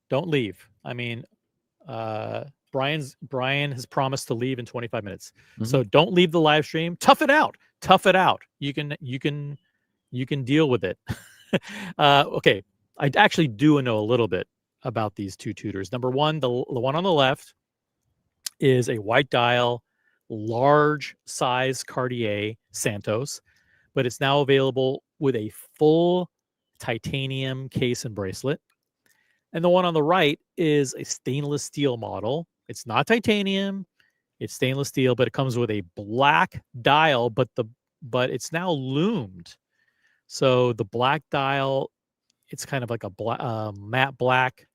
don't leave. I mean, Brian has promised to leave in 25 minutes. Mm-hmm. So don't leave the live stream. Tough it out. You can deal with it. Okay. I actually do know a little bit about these two tutors. Number one, the one on the left is a white dial, large size Cartier Santos, but it's now available with a full titanium case and bracelet. And the one on the right is a stainless steel model. It's not titanium, it's stainless steel, but it comes with a black dial, but it's now loomed. So the black dial, it's kind of like a matte black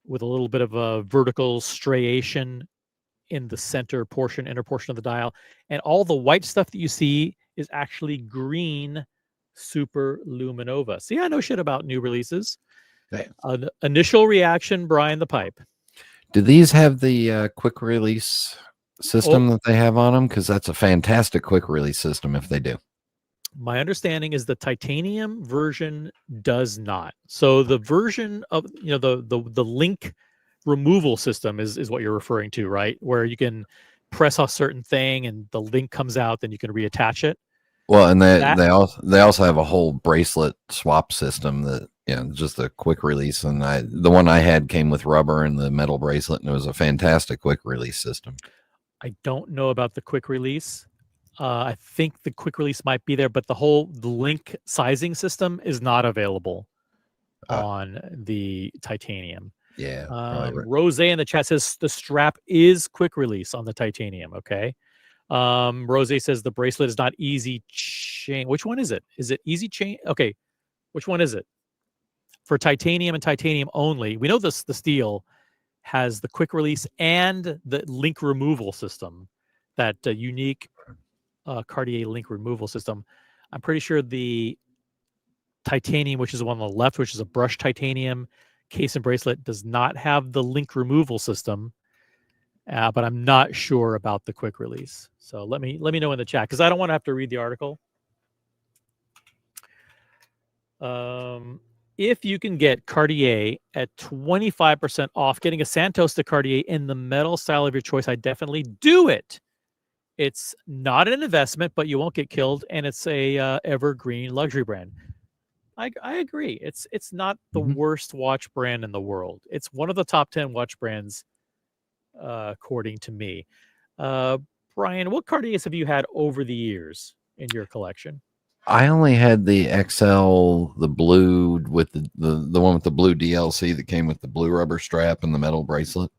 with a little bit of a vertical striation in the inner portion of the dial. And all the white stuff that you see is actually green Super Luminova. See, I know shit about new releases. Okay. Initial reaction, Brian the Pipe. Do these have the quick release system that they have on them? Because that's a fantastic quick release system if they do. My understanding is the titanium version does not. So the version of the link removal system is what you're referring to, right? Where you can press a certain thing and the link comes out, then you can reattach it. Well, and they also have a whole bracelet swap system that just a quick release. And the one I had came with rubber and the metal bracelet, and it was a fantastic quick release system. I don't know about the quick release. I think the quick release might be there, but the link sizing system is not available on the titanium. Yeah. Rose in the chat says the strap is quick release on the titanium. Okay. Rose says the bracelet is not easy chain. Which one is it? Is it easy chain? Okay. Which one is it? For titanium and titanium only. We know the steel has the quick release and the link removal system, that unique Cartier link removal system. I'm pretty sure the titanium, which is the one on the left, which is a brushed titanium case and bracelet, does not have the link removal system. But I'm not sure about the quick release. So let me know in the chat, because I don't want to have to read the article. If you can get Cartier at 25% off, getting a Santos de Cartier in the metal style of your choice, I definitely do it. It's not an investment, but you won't get killed, and it's a evergreen luxury brand. I agree. It's not the worst watch brand in the world. It's one of the top 10 watch brands, according to me. Brian, what Cartiers have you had over the years in your collection? I only had the XL, the blue with the one with the blue DLC that came with the blue rubber strap and the metal bracelet.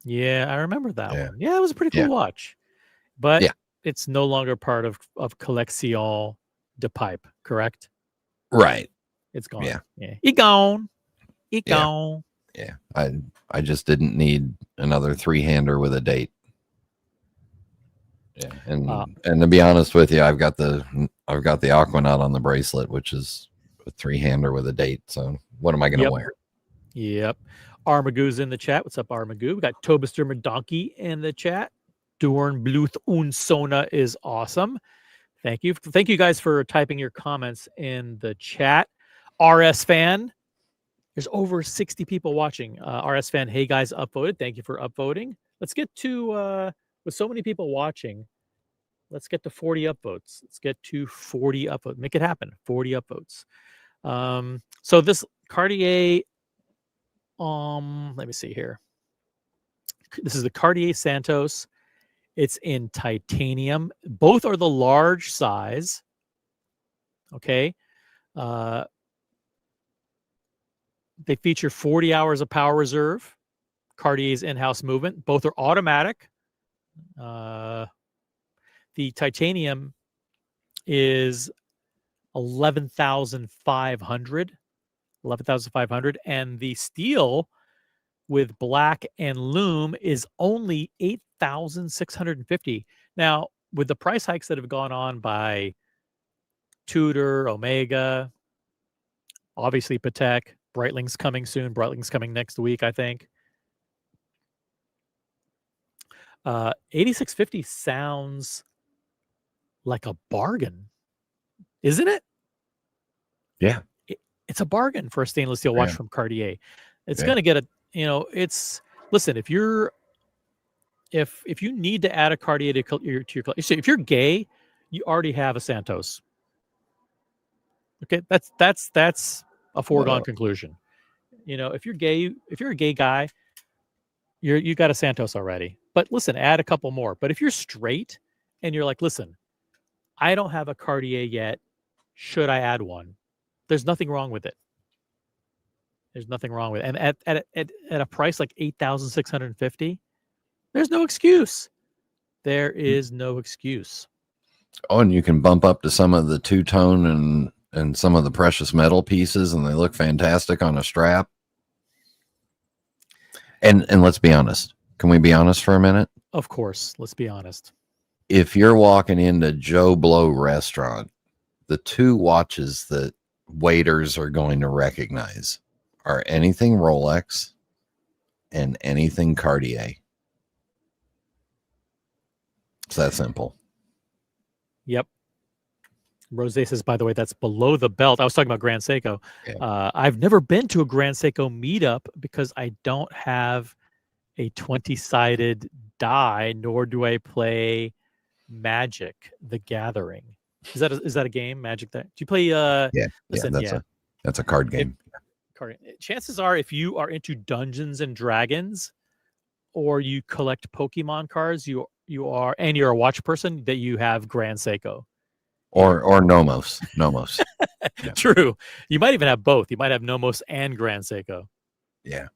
Yeah, I remember that one. Yeah, it was a pretty cool watch. But it's no longer part of Collection de Pipe, correct? Right. It's gone. Yeah. It gone. Yeah. I just didn't need another three-hander with a date. Yeah. And to be honest with you, I've got the Aquanaut on the bracelet, which is a three-hander with a date. So what am I going to wear? Yep. Armagoo's in the chat. What's up, Armagoo? We got Tobister Donkey in the chat. Dorn Bluth und Sona is awesome. Thank you guys for typing your comments in the chat. RS fan, there's over 60 people watching. RS fan, hey guys, upvoted. Thank you for upvoting. Let's get to with so many people watching. Let's get to 40 upvotes. Let's get to 40 upvotes. Make it happen. 40 upvotes. So this Cartier, let me see here. This is the Cartier Santos. It's in titanium. Both are the large size. Okay. They feature 40 hours of power reserve. Cartier's in-house movement. Both are automatic. The titanium is 11,500, and the steel with black and loom is only 8,650. Now, with the price hikes that have gone on by Tudor, Omega, obviously Patek, Breitling's coming soon. Breitling's coming next week, I think. 8,650 sounds like a bargain, isn't it? Yeah. It's a bargain for a stainless steel watch from Cartier. It's going to get listen, if you need to add a Cartier to your collection, if you're gay, you already have a Santos. Okay, that's a foregone conclusion. If you're a gay guy, you got a Santos already. But listen, add a couple more. But if you're straight and you're like, listen, I don't have a Cartier yet, should I add one? There's nothing wrong with it. There's nothing wrong with it. And at a price like 8,650, there's no excuse. There is no excuse. Oh, and you can bump up to some of the two-tone and some of the precious metal pieces, and they look fantastic on a strap. And let's be honest. Can we be honest for a minute? Of course. Let's be honest. If you're walking into Joe Blow restaurant, the two watches that waiters are going to recognize are anything Rolex and anything Cartier. It's that simple. Yep. Rose says, by the way, that's below the belt. I was talking about Grand Seiko. Yeah. I've never been to a Grand Seiko meetup because I don't have a 20-sided die, nor do I play Magic: The Gathering. Is that a game, Magic? Do you play? That's a card game. Chances are, if you are into Dungeons and Dragons, or you collect Pokemon cards, you are, and you're a watch person, that you have Grand Seiko. Or Nomos. Yeah. True. You might even have both. You might have Nomos and Grand Seiko. Yeah.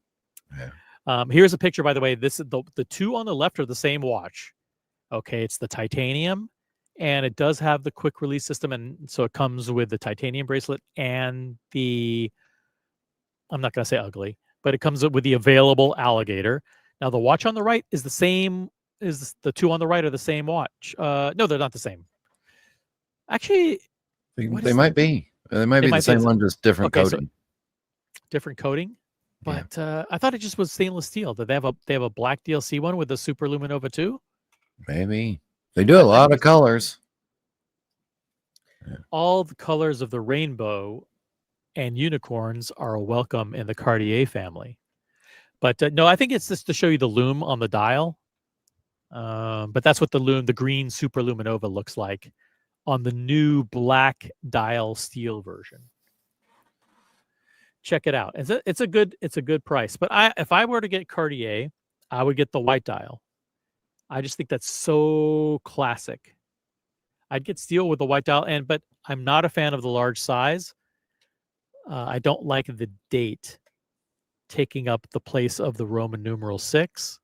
Here's a picture, by the way. This is the two on the left are the same watch. Okay, it's the titanium, and it does have the quick release system, and so it comes with the titanium bracelet and the, I'm not going to say ugly, but it comes with the available alligator. Now the watch on the right is the same. Is the two on the right are the same watch? No, they're not the same. Actually, they might be. They might be the same one, just different coating. So different coating, but I thought it just was stainless steel. Did they have a black DLC one with the Super Luminova 2? Maybe they do a lot of colors. All the colors of the rainbow and unicorns are welcome in the Cartier family. But no, I think it's just to show you the lume on the dial. But that's what the green Super Luminova looks like on the new black dial steel version. Check it out. It's a good price. But if I were to get Cartier, I would get the white dial. I just think that's so classic. I'd get steel with the white dial, but I'm not a fan of the large size. I don't like the date taking up the place of the Roman numeral 6.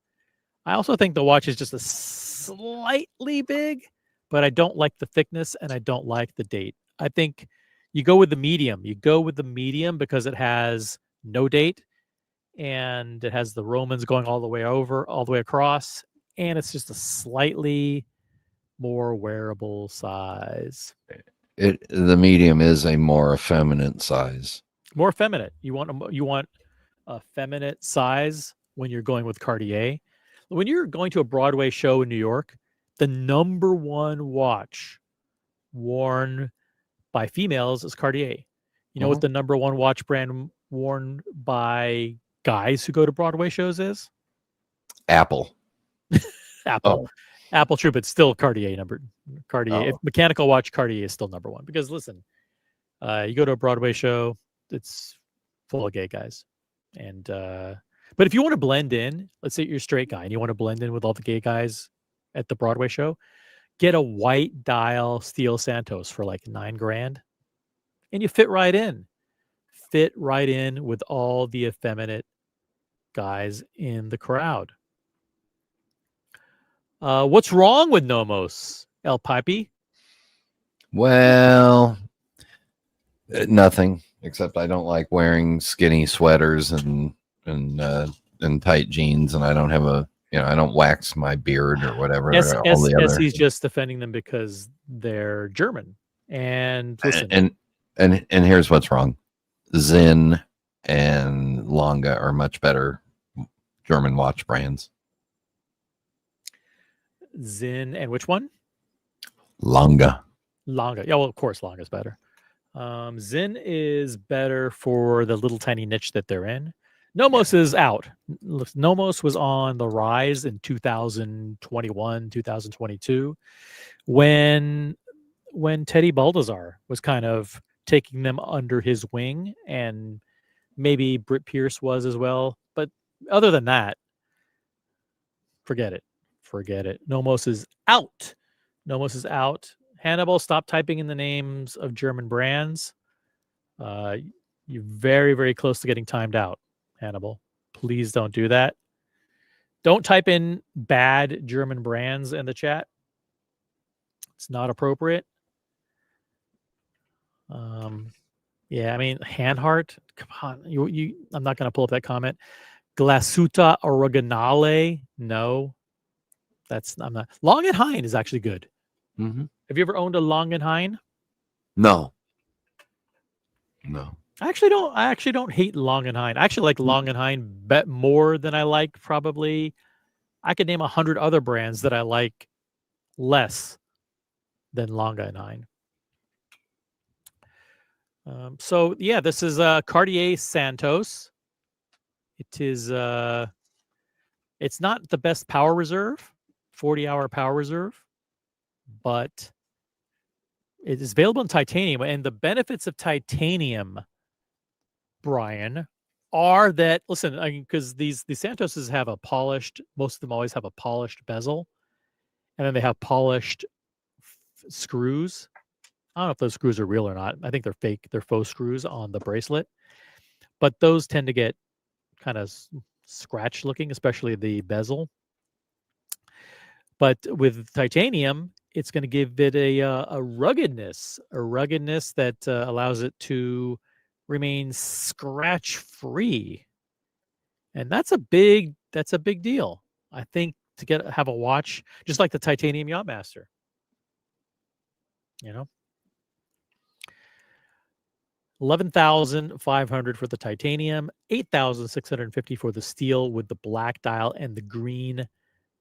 I also think the watch is just a slightly big, but I don't like the thickness and I don't like the date. I think you go with the medium. You go with the medium because it has no date and it has the Romans going all the way over, all the way across, and it's just a slightly more wearable size. The medium is a more effeminate size. More effeminate. You want a feminine size when you're going with Cartier. When you're going to a Broadway show in New York, the number one watch worn by females is Cartier. You know what the number one watch brand worn by guys who go to Broadway shows is? Apple. Apple. Apple, true, but still Cartier. If mechanical watch, Cartier is still number one. Because listen, you go to a Broadway show, it's full of gay guys. And but if you want to blend in, let's say you're a straight guy and you want to blend in with all the gay guys at the Broadway show, get a white dial steel Santos for like $9,000, and you fit right in. Fit right in with all the effeminate guys in the crowd. What's wrong with Nomos, El Pipey? Well, nothing, except I don't like wearing skinny sweaters and tight jeans, and I don't have I don't wax my beard or whatever. He's just defending them because they're German. And listen, and here's what's wrong. Zinn and Lange are much better German watch brands. Zinn and which one? Lange. Yeah, well, of course, Lange is better. Zinn is better for the little tiny niche that they're in. Nomos is out. Nomos was on the rise in 2021, 2022, when Teddy Baldassar was kind of taking them under his wing, and maybe Britt Pierce was as well. But other than that, forget it. Nomos is out. Hannibal, stop typing in the names of German brands. You're very, very close to getting timed out, Hannibal. Please don't do that. Don't type in bad German brands in the chat. It's not appropriate. Yeah, I mean, Hanhart, come on. I'm not going to pull up that comment. Glasuta Originale, no. I'm not. Langenhain is actually good. Mm-hmm. Have you ever owned a Langenhain? No. I actually don't hate Langenhain. I actually like Langenhain more than I like probably. I could name 100 other brands that I like less than Langenhain. So yeah, this is Cartier Santos. It is it's not the best power reserve, 40-hour power reserve, but it is available in titanium. And the benefits of titanium, Brian, are that, listen, because these Santoses have most of them always have a polished bezel, and then they have polished screws. I don't know if those screws are real or not. I think they're fake. They're faux screws on the bracelet, but those tend to get kind of scratch looking, especially the bezel. But with titanium, it's going to give it a ruggedness that allows it to remain scratch free, and that's a big deal. I think to have a watch just like the titanium Yachtmaster, $11,500 for the titanium, $8,650 for the steel with the black dial and the green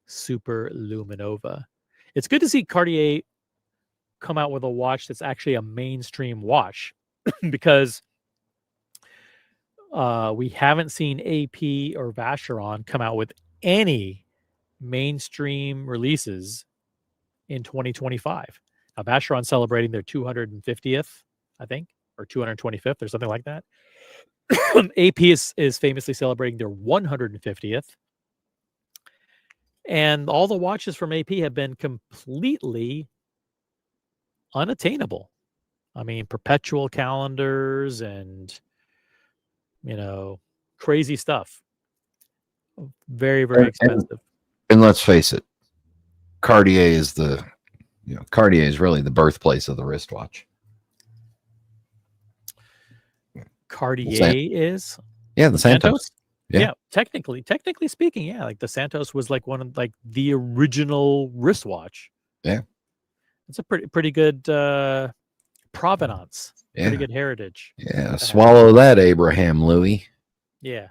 Super Luminova. It's good to see Cartier come out with a watch that's actually a mainstream watch because we haven't seen AP or Vacheron come out with any mainstream releases in 2025. Now, Vacheron celebrating their 250th, I think, or 225th or something like that. AP is famously celebrating their 150th. And all the watches from AP have been completely unattainable. I mean, perpetual calendars and, crazy stuff. Very, very expensive. And let's face it, Cartier is Cartier is really the birthplace of the wristwatch. Cartier is? Yeah, the Santos. Yeah, technically speaking, yeah, like the Santos was like one of the original wristwatch. Yeah, it's a pretty good provenance. Yeah. Pretty good heritage. Yeah, swallow that, Abraham Louis. Yeah,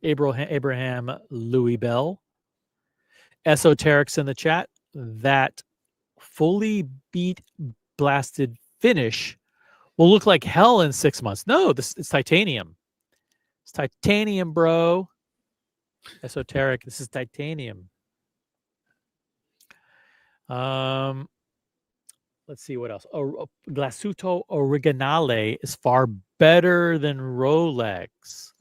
Abraham Louis Bell. Esoterics in the chat. That fully beat blasted finish will look like hell in 6 months. No, it's titanium. It's titanium, bro. Esoteric. This is titanium. Let's see what else. Glasuto Originale is far better than Rolex.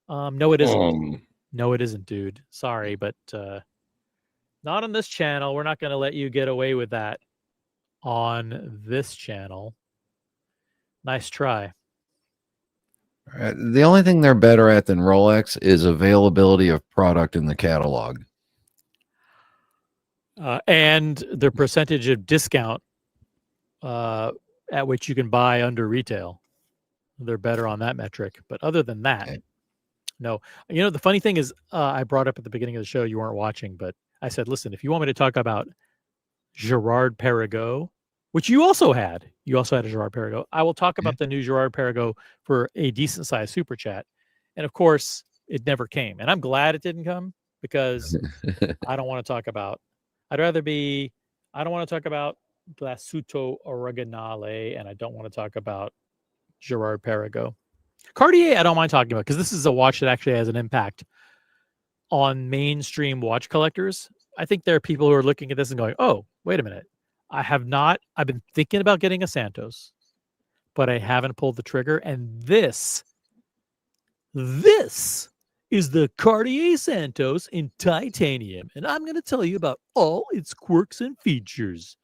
No, it isn't. No, it isn't, dude. Sorry, but not on this channel. We're not going to let you get away with that on this channel. Nice try. The only thing they're better at than Rolex is availability of product in the catalog. And the percentage of discount at which you can buy under retail. They're better on that metric. But other than that, Okay. no. You know, the funny thing is, I brought up at the beginning of the show, you weren't watching, but I said, listen, if you want me to talk about Gerard Perregaux, which you also had a Gerard Perregaux, I will talk about the new Gerard Perregaux for a decent sized super chat. And of course, it never came. And I'm glad it didn't come because I don't want to talk about, I don't want to talk about Glasuto Originale, and I don't want to talk about Gerard Perregaux. Cartier, I don't mind talking about because this is a watch that actually has an impact on mainstream watch collectors. I think there are people who are looking at this and going, oh, wait a minute. I've been thinking about getting a Santos, but I haven't pulled the trigger. And this is the Cartier Santos in titanium. And I'm going to tell you about all its quirks and features.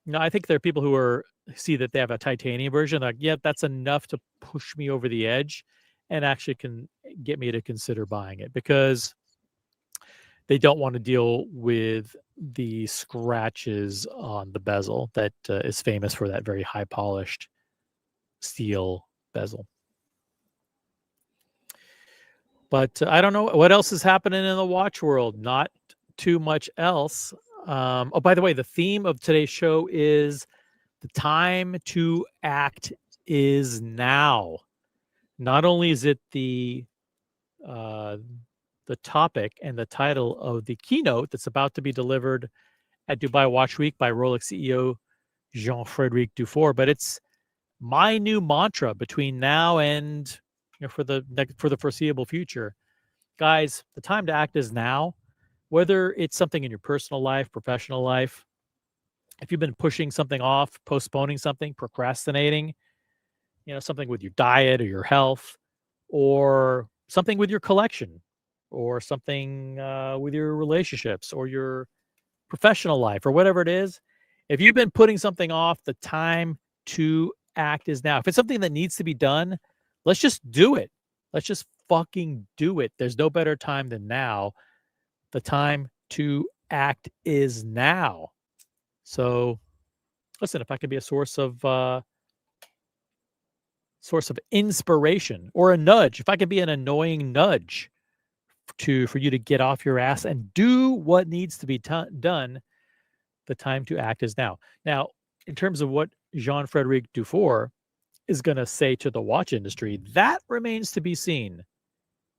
Now, I think there are people who see that they have a titanium version. Like, yeah, that's enough to push me over the edge and actually can get me to consider buying it because they don't want to deal with the scratches on the bezel that is famous for that very high polished steel bezel. But I don't know what else is happening in the watch world. Not too much else. Oh, by the way, the theme of today's show is the time to act is now. Not only is it the topic and the title of the keynote that's about to be delivered at Dubai Watch Week by Rolex CEO Jean-Frédéric Dufour, but it's my new mantra between now and for the foreseeable future. Guys, the time to act is now. Whether it's something in your personal life, professional life, if you've been pushing something off, postponing something, procrastinating, something with your diet or your health, or something with your collection, or something with your relationships or your professional life or whatever it is, if you've been putting something off, the time to act is now. If it's something that needs to be done, let's just do it. Let's just fucking do it. There's no better time than now. The time to act is now. So listen, if I could be a source of inspiration or a nudge, if I could be an annoying nudge for you to get off your ass and do what needs to be done, the time to act is now. Now, in terms of what Jean-Frédéric Dufour is going to say to the watch industry, that remains to be seen.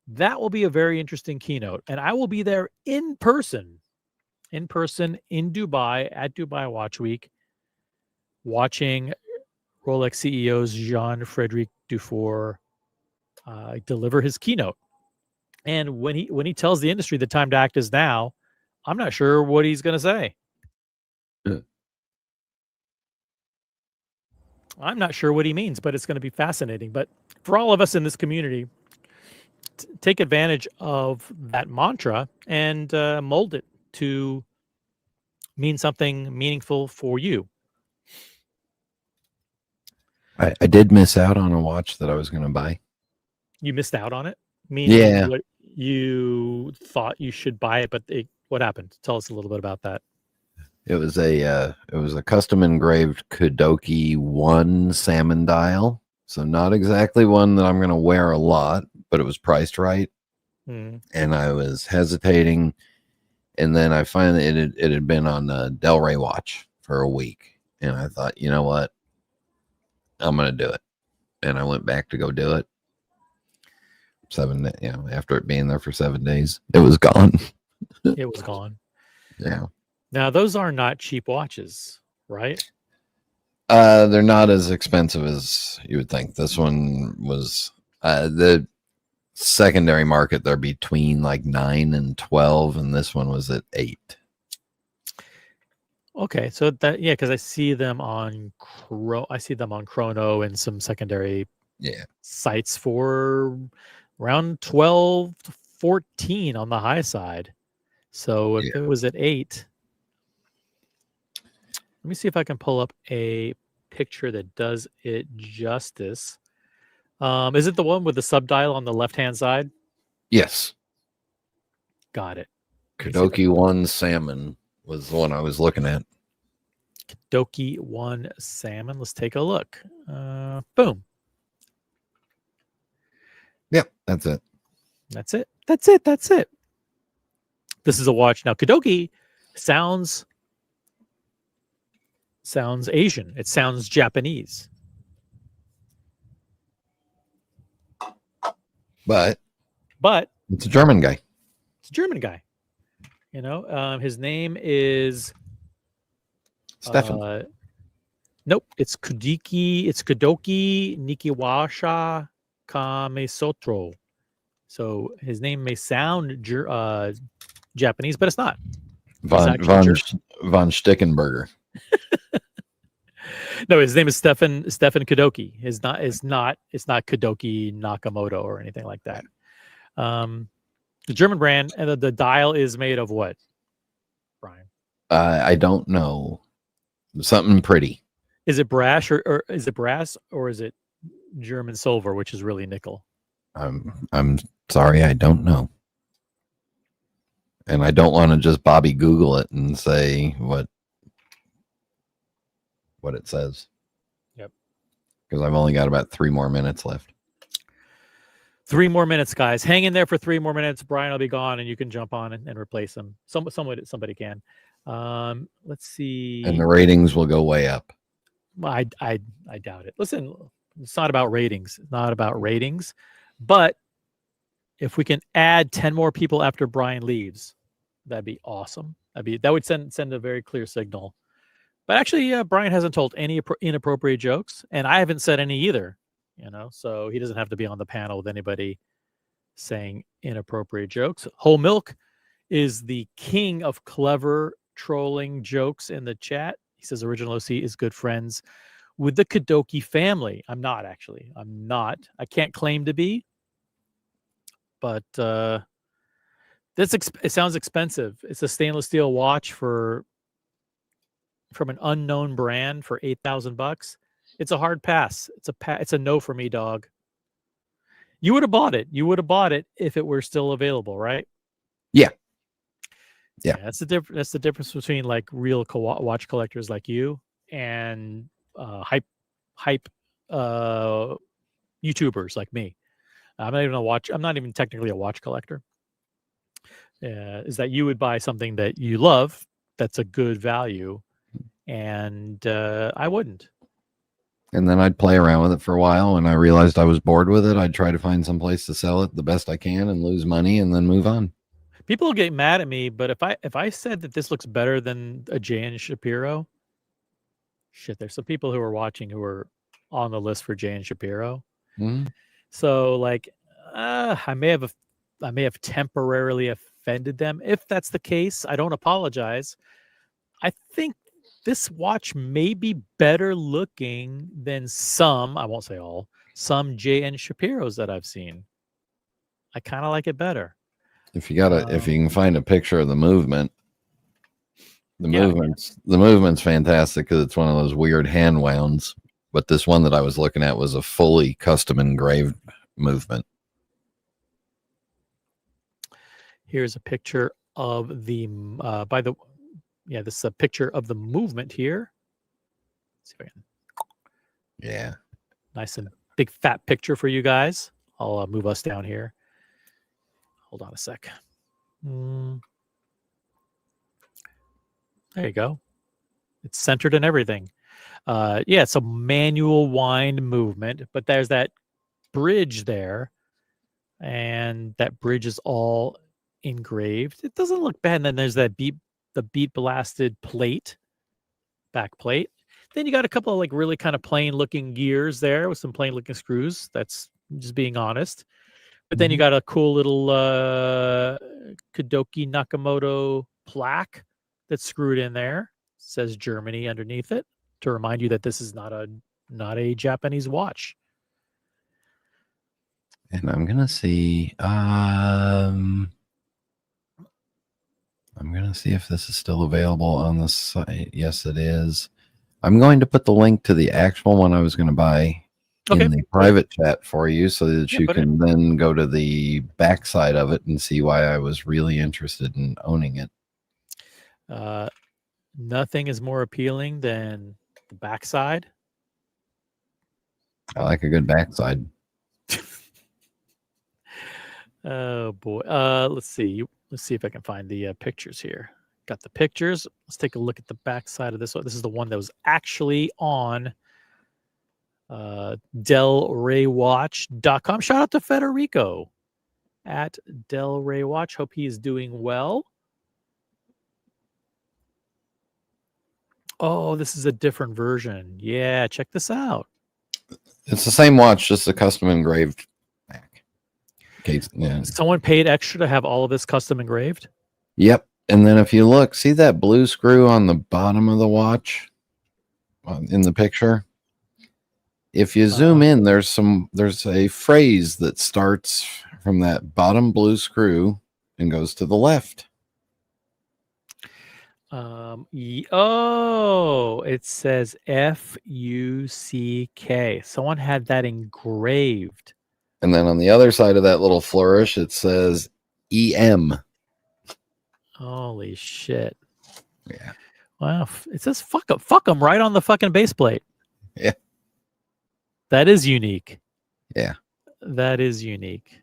That will be a very interesting keynote, and I will be there in person in Dubai at Dubai Watch Week, watching Rolex CEO's Jean-Frédéric Dufour deliver his keynote. And when he tells the industry the time to act is now, I'm not sure what he's going to say. I'm not sure what he means, but it's going to be fascinating. But for all of us in this community, take advantage of that mantra and mold it to mean something meaningful for you. I did miss out on a watch that I was going to buy. You missed out on it? Meaning Yeah. You thought you should buy it, but what happened? Tell us a little bit about that. It was a custom engraved Kudoki 1 salmon dial. So not exactly one that I'm going to wear a lot, but it was priced right. Mm. And I was hesitating. And then I finally, it had been on the Delray watch for a week. And I thought, you know what? I'm going to do it. And I went back to go do it. After it being there for 7 days, it was gone. It was gone. Yeah. Now, those are not cheap watches, right? They're not as expensive as you would think. This one was the secondary market. They're between like 9 and 12, and this one was at 8. Okay, so that because I see them on Chrono and some secondary Yeah. sites for around 12 to 14 on the high side. So if it was at 8, let me see if I can pull up a picture that does it justice. Is it the one with the subdial on the left-hand side? Yes. Got it. Kadoki 1 salmon was the one I was looking at. Kadoki 1 salmon. Let's take a look. Boom. Yep, that's it. That's it. That's it. This is a watch. Now, Kadoki sounds Asian. It sounds Japanese. But it's a German guy. It's a German guy. His name is Stefan. Nope, it's Kadoki Nikiwasha Kamesotro. So his name may sound Japanese, but it's not. Von Stickenberger. No, his name is Stefan Kadoki. It's not Kadoki Nakamoto or anything like that. The German brand, and the dial is made of what, Brian? I don't know. Something pretty. Is it brass or is it brass or is it German silver, which is really nickel? I'm sorry, I don't know. And I don't want to just Bobby Google it and say what it says. Yep. Because I've only got about 3 more minutes left. 3 more minutes, guys. Hang in there for 3 more minutes. Brian will be gone, and you can jump on and replace him. Somebody can. Let's see. And the ratings will go way up. I doubt it. Listen, it's not about ratings. It's not about ratings. But if we can add 10 more people after Brian leaves, that'd be awesome. That would send a very clear signal. But actually, Brian hasn't told any inappropriate jokes, and I haven't said any either. So he doesn't have to be on the panel with anybody saying inappropriate jokes. Whole Milk is the king of clever trolling jokes in the chat. He says original OC is good friends with the Kadoki family. I'm not, actually. I'm not. I can't claim to be. But it sounds expensive. It's a stainless steel watch from an unknown brand for $8,000. It's a hard pass. It's a no for me, dog. You would have bought it. You would have bought it if it were still available, right? Yeah. That's the difference between like real watch collectors like you and hype YouTubers like me. I'm not even technically a watch collector. Is that you would buy something that you love that's a good value, and I wouldn't. And then I'd play around with it for a while. When I realized I was bored with it, I'd try to find some place to sell it the best I can and lose money and then move on. People will get mad at me, but if I said that this looks better than a J.N. Shapiro, shit, there's some people who are watching who are on the list for J.N. Shapiro. Mm-hmm. So like, I may have temporarily offended them. If that's the case, I don't apologize. I think this watch may be better looking than some, I won't say all, some J.N. Shapiros that I've seen. I kind of like it better. If you can find a picture of the movement, the movement's fantastic because it's one of those weird hand wounds. But this one that I was looking at was a fully custom engraved movement. Here's a picture of the this is a picture of the movement here. Let's see if I can. Yeah. Nice and big fat picture for you guys. I'll move us down here. Hold on a sec. There you go. It's centered in everything. It's a manual wind movement, but there's that bridge there, and that bridge is all engraved. It doesn't look bad. And then there's that the beat blasted plate, back plate. Then you got a couple of like really kind of plain looking gears there with some plain looking screws. That's just being honest. But then you got a cool little Kadoki Nakamoto plaque that's screwed in there. It says Germany underneath it to remind you that this is not a Japanese watch. And I'm gonna see. I'm gonna see if this is still available on the site. Yes, it is. I'm going to put the link to the actual one I was going to buy Okay. in the private chat for you, so that you put it can then go to the backside of it and see why I was really interested in owning it. Nothing is more appealing than the backside. I like a good backside. Oh boy. Let's see. Let's see if I can find the pictures here. Got the pictures. Let's take a look at the backside of this one. This is the one that was actually on DelReyWatch.com. Shout out to Federico at DelReyWatch. Hope he is doing well. Oh, this is a different version. Yeah, check this out. It's the same watch, just a custom engraved back. Okay, yeah. Someone paid extra to have all of this custom engraved. Yep. And then if you look, see that blue screw on the bottom of the watch in the picture? If you zoom in, there's a phrase that starts from that bottom blue screw and goes to the left. It says FUCK. Someone had that engraved. And then on the other side of that little flourish, it says EM. Holy shit. Yeah. Wow. It says fuck them right on the fucking base plate. Yeah. That is unique. Yeah. That is unique.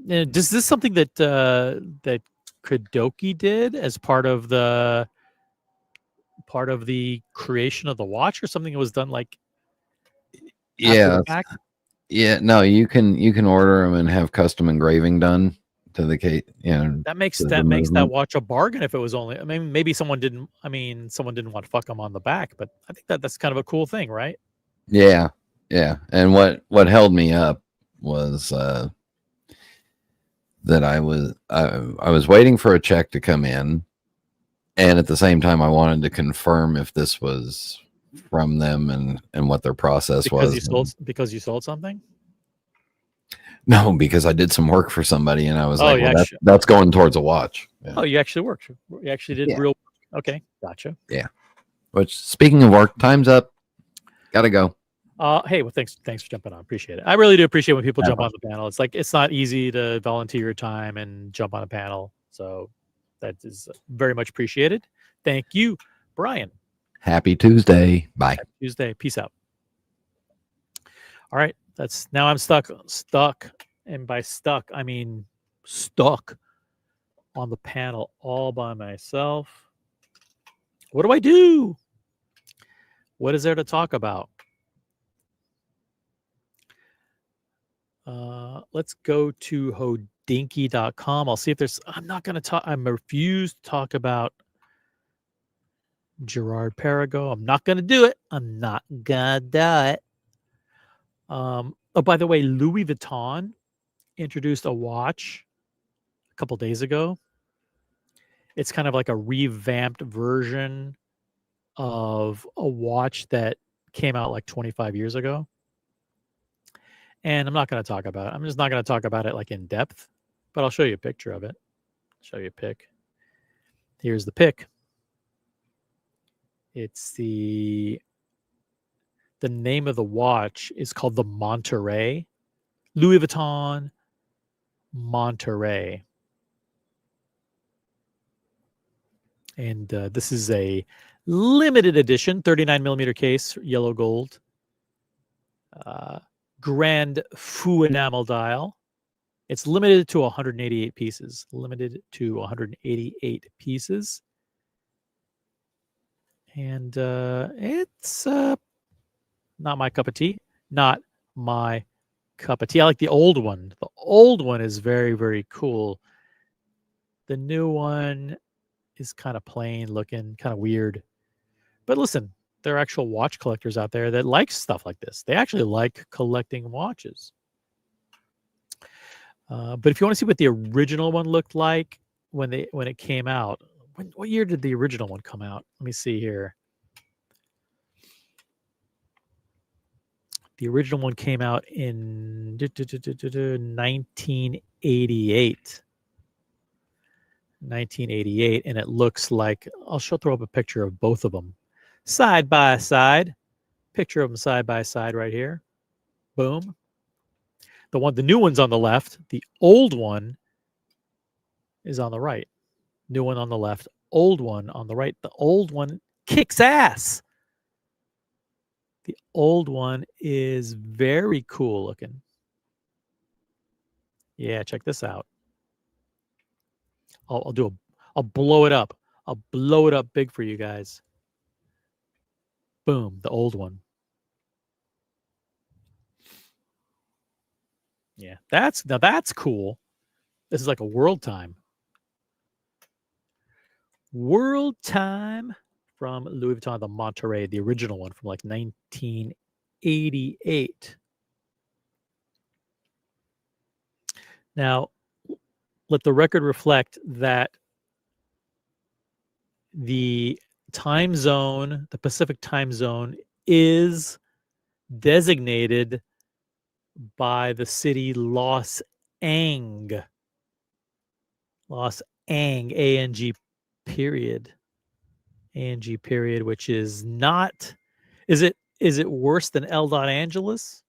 Is this something that that Kadoki did as part of the creation of the watch, or something that was done like Yeah. back? Yeah, no, you can order them and have custom engraving done to the case. That makes the that movement. watch a bargain if it was only. I mean, maybe someone didn't want to fuck them on the back, but I think that's kind of a cool thing, right? Yeah, yeah. And what held me up was that I was waiting for a check to come in, and at the same time I wanted to confirm if this was from them and what their process was. Because you sold something? No, because I did some work for somebody, and I was Oh, like, yeah, well, that's going towards a watch. Yeah. Oh, you actually worked. You actually did Yeah. real. Okay, gotcha. Which, speaking of work, time's up. Gotta go. Hey, well, thanks for jumping on. Appreciate it. I really do appreciate when people Yeah. jump on the panel. It's like it's not easy to volunteer your time and jump on a panel, so that is very much appreciated. Thank you, Brian. Happy Tuesday. Bye. Happy Tuesday. Peace out. All right, now I'm stuck, and by stuck I mean stuck on the panel all by myself. What do I do? What is there to talk about? Let's go to hodinky.com. I'll see if there's. I'm not going to talk. I'm refused to talk about Gerard Perigo. I'm not going to do it. I'm not going to do it. Oh, by the way, Louis Vuitton introduced a watch a couple days ago. It's kind of like a revamped version of a watch that came out like 25 years ago. And I'm not going to talk about it. I'm just not going to talk about it like in depth, but I'll show you a picture of it. Show you a pic. Here's the pic. It's the name of the watch is called the Monterey. Louis Vuitton Monterey. And this is a limited edition, 39 millimeter case, yellow gold. Grand Fou enamel dial. It's limited to 188 pieces. Limited to 188 pieces. And it's not my cup of tea. Not my cup of tea. I like the old one. The old one is very, very cool. The new one is kind of plain looking, kind of weird. But listen, there are actual watch collectors out there that like stuff like this. They actually like collecting watches. But if you want to see what the original one looked like when it came out, what year did the original one come out? Let me see here. The original one came out in 1988. 1988, and it looks like I'll throw up a picture of both of them side by side. Picture of them side by side right here. Boom. The new one's on the left. The old one is on the right. New one on the left. Old one on the right. The old one kicks ass. The old one is very cool looking. Yeah, check this out. I'll blow it up. I'll blow it up big for you guys. Boom, the old one. Yeah, that's cool. This is like a World Time. World Time from Louis Vuitton, the Monterey, the original one from like 1988. Now, let the record reflect that the time zone, the Pacific time zone, is designated by the city Los Ang. Los Ang, A-N-G period. A-N-G period, which is not, is it worse than L. Angeles?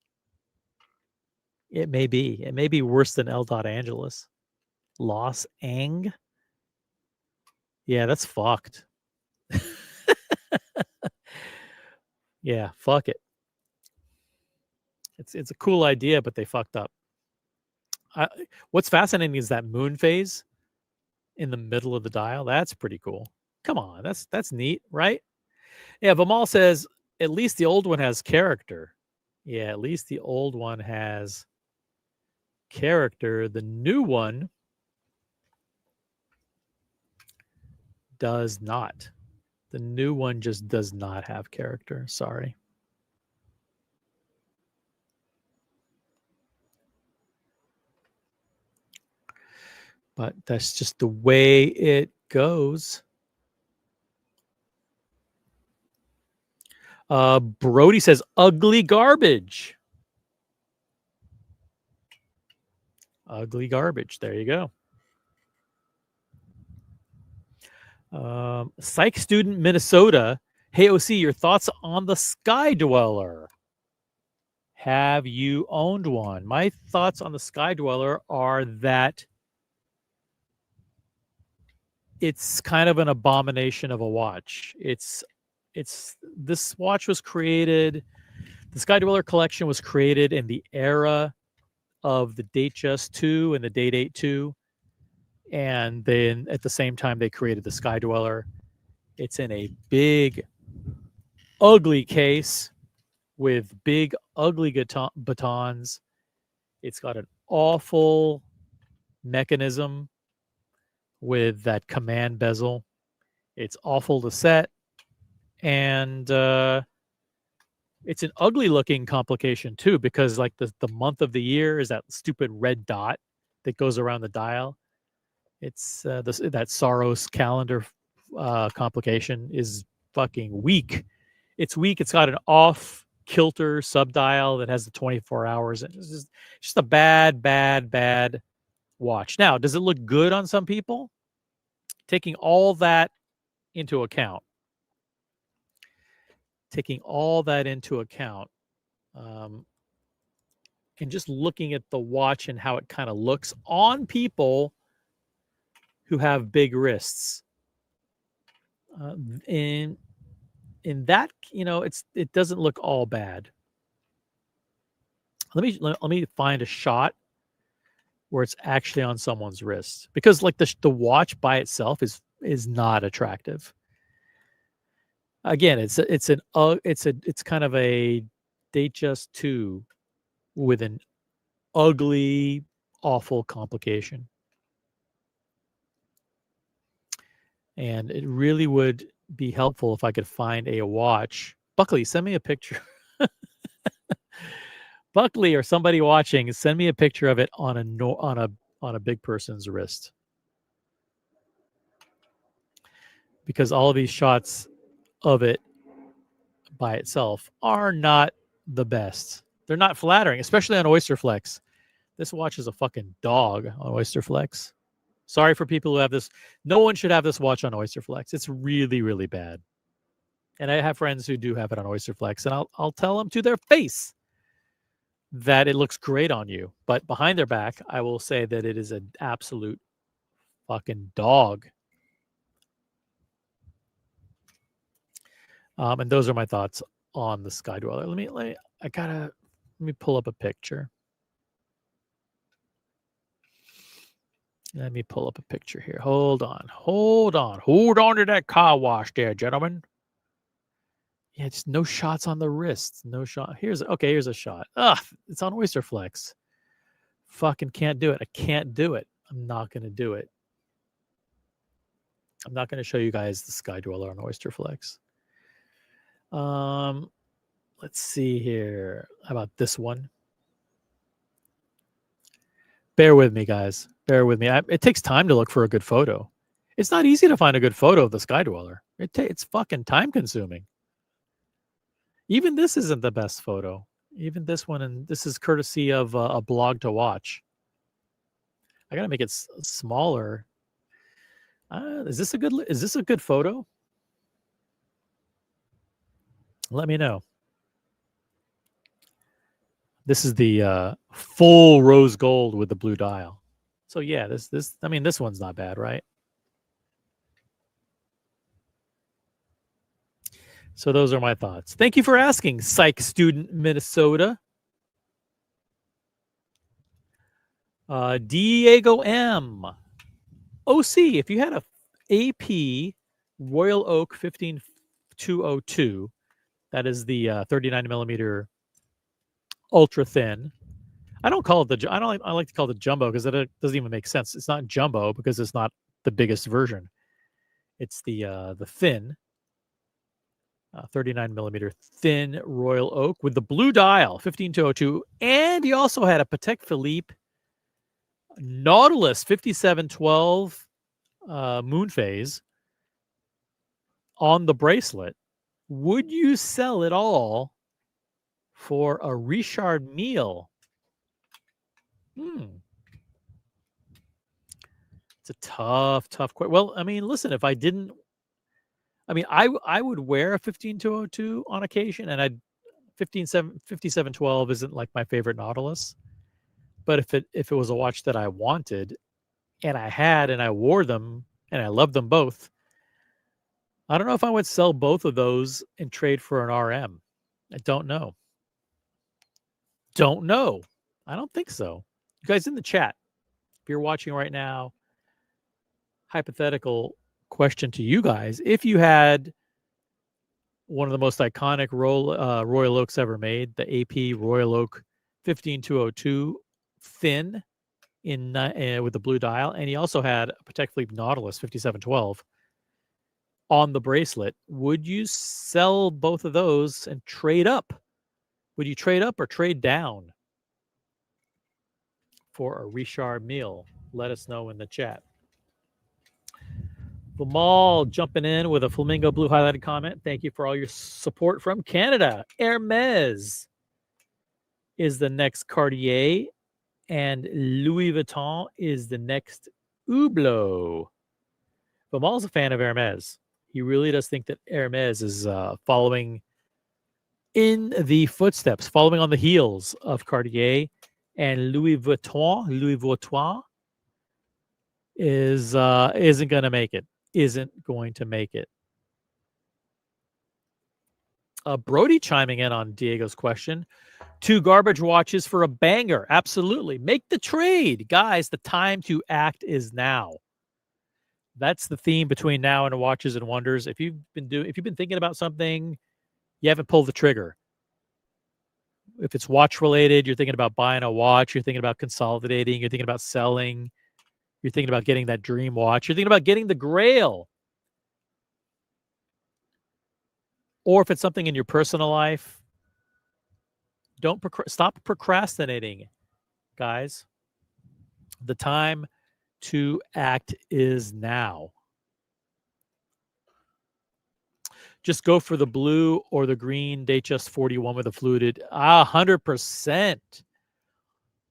It may be. It may be worse than L. Angeles. Los Ang? Yeah, that's fucked. Yeah, fuck it. It's a cool idea, but they fucked up. What's fascinating is that moon phase in the middle of the dial. That's pretty cool. Come on, that's neat, right? Yeah, Vimal says at least the old one has character. Yeah, at least the old one has character. The new one does not. The new one just does not have character. Sorry. But that's just the way it goes. Brody says, ugly garbage. Ugly garbage. There you go. Psych student Minnesota. Hey, OC, your thoughts on the Sky Dweller? Have you owned one? My thoughts on the Sky Dweller are that it's kind of an abomination of a watch. This watch was created, the Sky Dweller collection was created in the era of the Datejust 2 and the Date 8 II. And then at the same time, they created the Sky Dweller. It's in a big, ugly case with big, ugly batons. It's got an awful mechanism with that command bezel. It's awful to set. And it's an ugly looking complication too, because like the month of the year is that stupid red dot that goes around the dial. It's that Saros calendar complication is fucking weak. It's weak. It's got an off kilter subdial that has the 24 hours. It's just a bad watch. Now, does it look good on some people? Taking all that into account, and just looking at the watch and how it kind of looks on people who have big wrists. In that, it doesn't look all bad. Let me find a shot where it's actually on someone's wrist, because like the watch by itself is not attractive. Again, it's kind of a Datejust 2 with an ugly, awful complication. And it really would be helpful if I could find a watch Buckley, send me a picture. Buckley or somebody watching, send me a picture of it on a big person's wrist. Because all of these shots of it by itself are not the best. They're not flattering, especially on Oysterflex. This watch is a fucking dog on Oysterflex. Sorry for people who have this. No one should have this watch on Oysterflex. It's really, really bad. And I have friends who do have it on Oysterflex, and I'll tell them to their face that it looks great on you. But behind their back, I will say that it is an absolute fucking dog. And those are my thoughts on the Sky Dweller. Let me pull up a picture. Let me pull up a picture here. Hold on to that car wash there, gentlemen. Yeah, just no shots on the wrist. No shot. Here's a shot. Ugh, it's on Oysterflex. Fucking can't do it. I can't do it. I'm not gonna do it. I'm not gonna show you guys the Sky Dweller on Oysterflex. Let's see here. How about this one? Bear with me, guys. Bear with me. It takes time to look for a good photo. It's not easy to find a good photo of the Sky Dweller. It's fucking time consuming. Even this isn't the best photo. Even this one, and this is courtesy of a blog to watch. I gotta make it smaller. Is this a good photo? Let me know. This is the full rose gold with the blue dial. So yeah, this one's not bad, right? So those are my thoughts. Thank you for asking, Psych Student Minnesota. Diego M. OC, if you had a AP Royal Oak 15202, that is the 39 millimeter ultra thin. I like to call it jumbo because it doesn't even make sense. It's not jumbo because it's not the biggest version. It's the thin 39 millimeter thin Royal Oak with the blue dial 15202, and he also had a Patek Philippe Nautilus 5712 moon phase on the bracelet. Would you sell it all for a Richard Mille? It's a tough question. Well, I mean, listen, if I didn't, I would wear a 15202 on occasion, and 5712 isn't like my favorite Nautilus. But if it was a watch that I wanted, and I wore them, and I loved them both, I don't know if I would sell both of those and trade for an RM. I don't know. I don't think so. You guys in the chat, if you're watching right now, hypothetical question to you guys. If you had one of the most iconic Royal Oaks ever made, the AP Royal Oak 15202 thin with the blue dial, and he also had a Patek Philippe Nautilus 5712 on the bracelet, would you sell both of those and trade up? Would you trade up or trade down for a Richard Mille? Let us know in the chat. Lamal jumping in with a flamingo blue highlighted comment. Thank you for all your support from Canada. Hermes is the next Cartier, and Louis Vuitton is the next Hublot. Lamal's a fan of Hermes. He really does think that Hermes is following in the footsteps, following on the heels of Cartier, and Louis Vuitton isn't going to make it. Isn't going to make it. Brody chiming in on Diego's question. 2 garbage watches for a banger. Absolutely. Make the trade. Guys, the time to act is now. That's the theme between now and Watches and Wonders. If you've been thinking about something, you haven't pulled the trigger. If it's watch related, you're thinking about buying a watch, you're thinking about consolidating, you're thinking about selling, you're thinking about getting that dream watch, you're thinking about getting the Grail. or if it's something in your personal life, don't stop procrastinating, guys. The time to act is now. Just go for the blue or the green Datejust 41 with a fluted. 100%.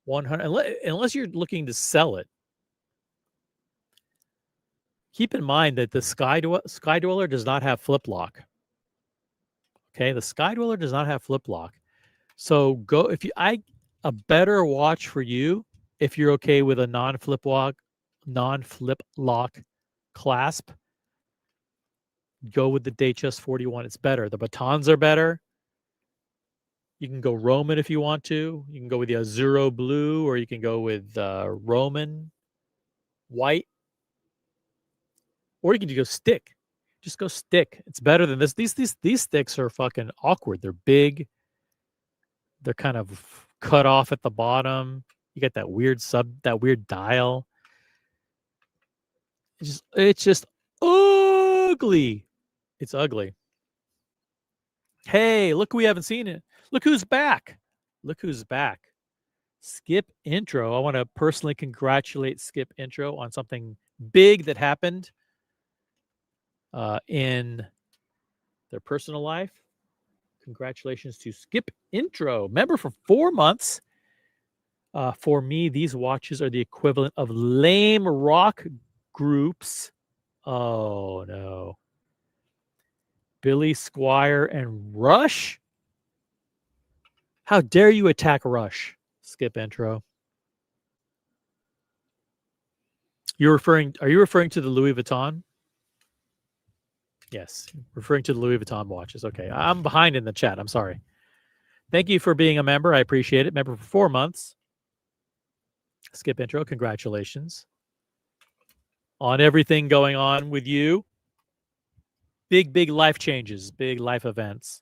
100, unless you're looking to sell it. Keep in mind that the Sky Dweller does not have flip lock. Okay, the Sky Dweller does not have flip lock. So go a better watch for you if you're okay with a non-flip lock clasp. Go with the Datejust 41. It's better. The batons are better. You can go Roman if you want to. You can go with the Azzurro blue, or you can go with Roman white, or you can just go stick. Just go stick. It's better than this. These sticks are fucking awkward. They're big. They're kind of cut off at the bottom. You got that weird dial. It's just ugly. It's ugly. Hey, look, we haven't seen it. Look who's back. Look who's back. Skip Intro. I want to personally congratulate Skip Intro on something big that happened in their personal life. Congratulations to Skip Intro. Member for 4 months. For me, these watches are the equivalent of lame rock groups. Oh, no. Billy Squier and Rush? How dare you attack Rush, Skip Intro? Are you referring to the Louis Vuitton? Yes, referring to the Louis Vuitton watches. Okay, I'm behind in the chat. I'm sorry. Thank you for being a member. I appreciate it. Member for 4 months. Skip Intro, congratulations on everything going on with you. Big life changes, big life events.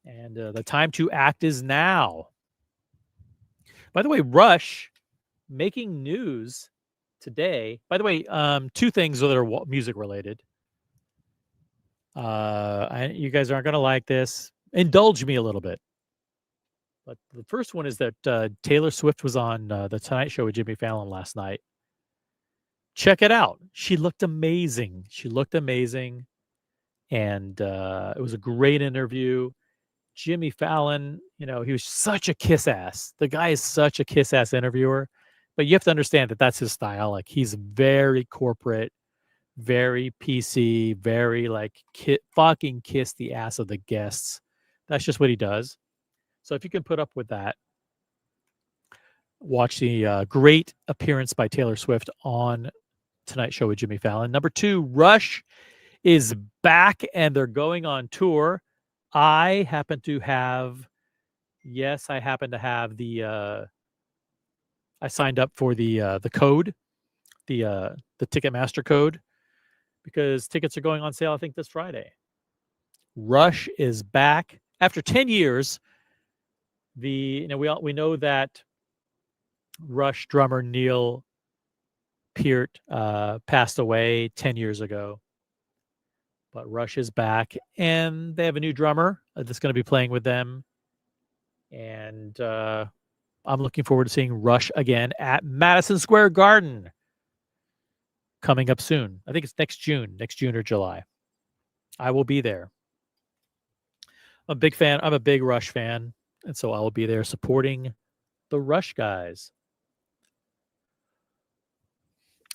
And the time to act is now. By the way, Rush making news today. By the way, 2 things that are music related. You guys aren't going to like this. Indulge me a little bit. But the first one is that Taylor Swift was on the Tonight Show with Jimmy Fallon last night. Check it out. She looked amazing. And it was a great interview. Jimmy Fallon, he was such a kiss ass. The guy is such a kiss ass interviewer. But you have to understand that that's his style. Like, he's very corporate, very PC, very fucking kiss the ass of the guests. That's just what he does. So if you can put up with that, watch the great appearance by Taylor Swift on Tonight Show with Jimmy Fallon. Number 2, Rush is back and they're going on tour. I happen to have the I signed up for the code, the Ticketmaster code, because tickets are going on sale, I think, this Friday. Rush is back after 10 years. We know that Rush drummer Neil Peart passed away 10 years ago. But Rush is back, and they have a new drummer that's going to be playing with them. And I'm looking forward to seeing Rush again at Madison Square Garden coming up soon. I think it's next June or July. I will be there. I'm a big fan. I'm a big Rush fan, and so I will be there supporting the Rush guys.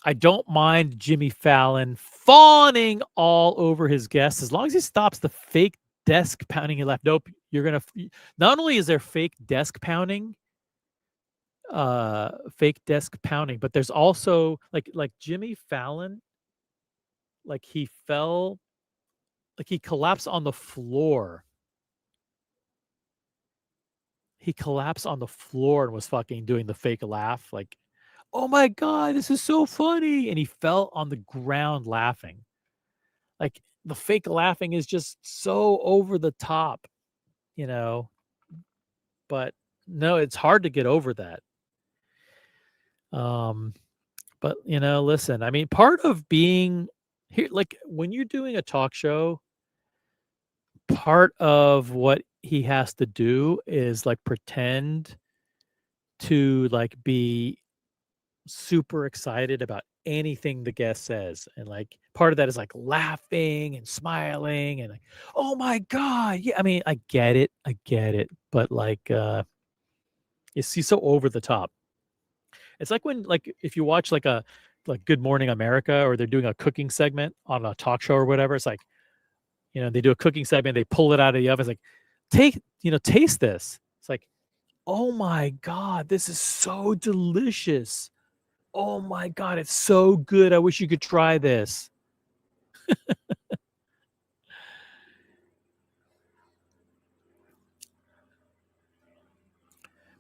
I don't mind Jimmy Fallon fawning all over his guests as long as he stops the fake desk pounding he left. Nope, not only is there fake desk pounding, but there's also like Jimmy Fallon, he collapsed on the floor. He collapsed on the floor and was fucking doing the fake laugh, oh my God, this is so funny. And he fell on the ground laughing. The fake laughing is just so over the top, but no, it's hard to get over that. But listen, I mean, part of being here, when you're doing a talk show, part of what he has to do is like pretend to like be super excited about anything the guest says, and like part of that is like laughing and smiling and like, oh my god, yeah, I mean, I get it, but like he's so over the top. It's like when, like, if you watch like a like Good Morning America, or they're doing a cooking segment on a talk show or whatever. It's like, they do a cooking segment, they pull it out of the oven. It's like, taste this. It's like, oh my god, this is so delicious. Oh my god, it's so good. I wish you could try this.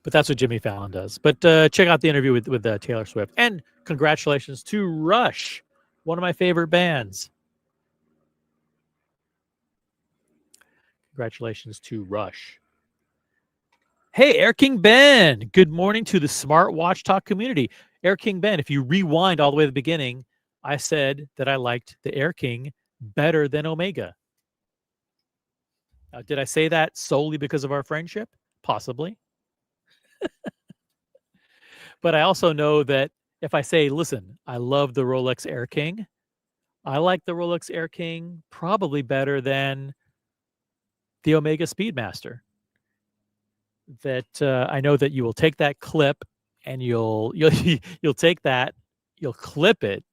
But that's what Jimmy Fallon does. But check out the interview with Taylor Swift. And congratulations to Rush, one of my favorite bands. Congratulations to Rush. Hey, Air King Ben. Good morning to the Smart Watch Talk community. Air King Ben, if you rewind all the way to the beginning, I said that I liked the Air King better than Omega. Did I say that solely because of our friendship? Possibly. But I also know that if I say, listen, I love the Rolex Air King, I like the Rolex Air King probably better than the Omega Speedmaster. That I know that you will take that clip and you'll take that, you'll clip it,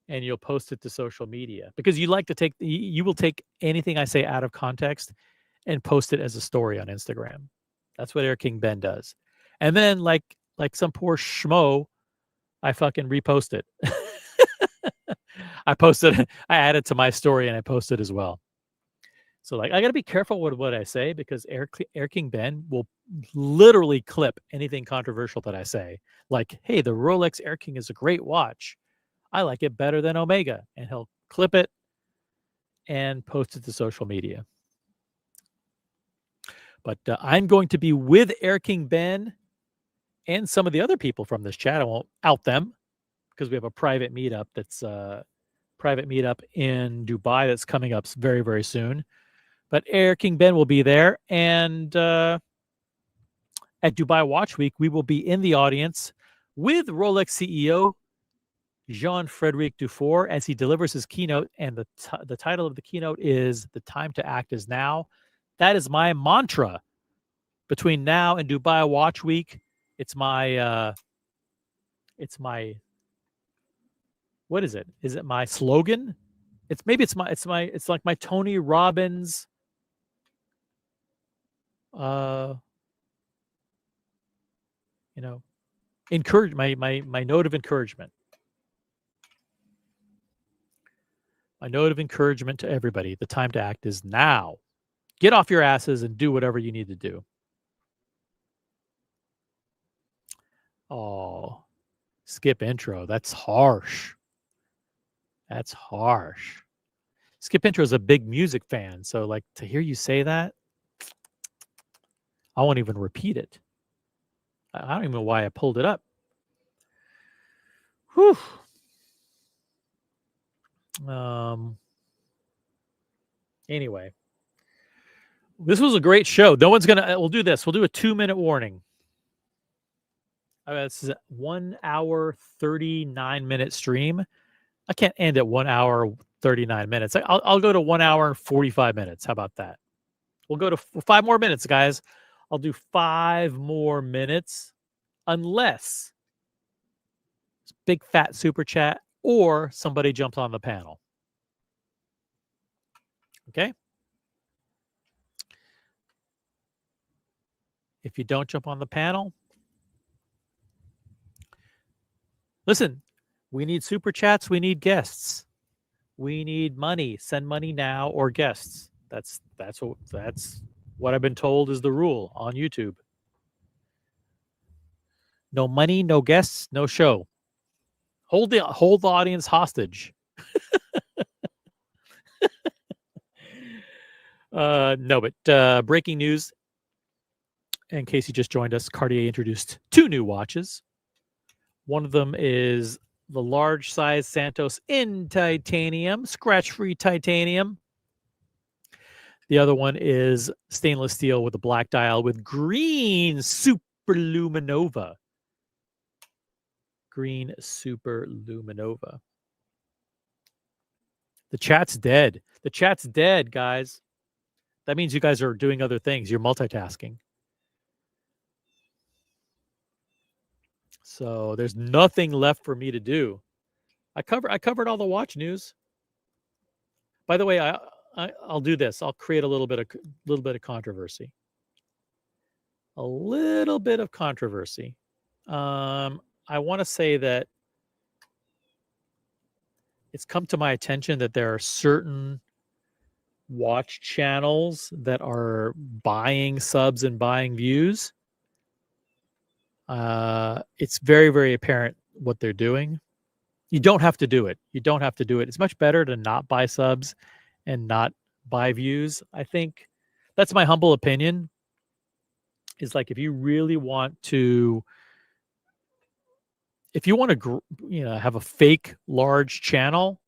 and you'll post it to social media, because you will take anything I say out of context and post it as a story on Instagram. That's what Air King Ben does. And then like some poor schmo, I fucking repost it. I add it to my story and I post it as well. So like, I got to be careful with what I say, because Air King Ben will literally clip anything controversial that I say. Like, hey, the Rolex Air King is a great watch. I like it better than Omega. And he'll clip it and post it to social media. But I'm going to be with Air King Ben and some of the other people from this chat. I won't out them, because we have a private meetup in Dubai that's coming up very, very soon. But Air King Ben will be there. And at Dubai Watch Week, we will be in the audience with Rolex CEO Jean-Frédéric Dufour as he delivers his keynote. And the title of the keynote is "The Time to Act Is Now." That is my mantra between now and Dubai Watch Week. It's my what is it? Is it my slogan? It's like my Tony Robbins encourage my note of encouragement. My note of encouragement to everybody. The time to act is now. Get off your asses and do whatever you need to do. Oh, skip intro. That's harsh. That's harsh. Skip intro is a big music fan. So like, to hear you say that, I won't even repeat it. I don't even know why I pulled it up. Whew. Anyway, this was a great show. No one's we'll do this. We'll do a 2-minute warning. This is a 1 hour, 39-minute stream. I can't end at 1 hour, 39 minutes. I'll go to 1 hour and 45 minutes. How about that? We'll go to 5 more minutes, guys. I'll do 5 more minutes, unless it's big fat super chat or somebody jumps on the panel. Okay? If you don't jump on the panel, listen, we need super chats. We need guests. We need money. Send money now or guests. That's what I've been told is the rule on YouTube. No money, no guests, no show. Hold the audience hostage. No, but breaking news. In case you just joined us, Cartier introduced 2 new watches. One of them is the large size Santos in titanium, scratch-free titanium. The other one is stainless steel with a black dial with green superluminova. Green superluminova. The chat's dead. The chat's dead, guys. That means you guys are doing other things. You're multitasking. So there's nothing left for me to do. I covered all the watch news. By the way, I'll do this. I'll create a little bit of controversy. A little bit of controversy. I want to say that it's come to my attention that there are certain watch channels that are buying subs and buying views. It's very, very apparent what they're doing. You don't have to do it. You don't have to do it. It's much better to not buy subs and not buy views. I think that's my humble opinion. Is like if you really want to, have a fake large channel,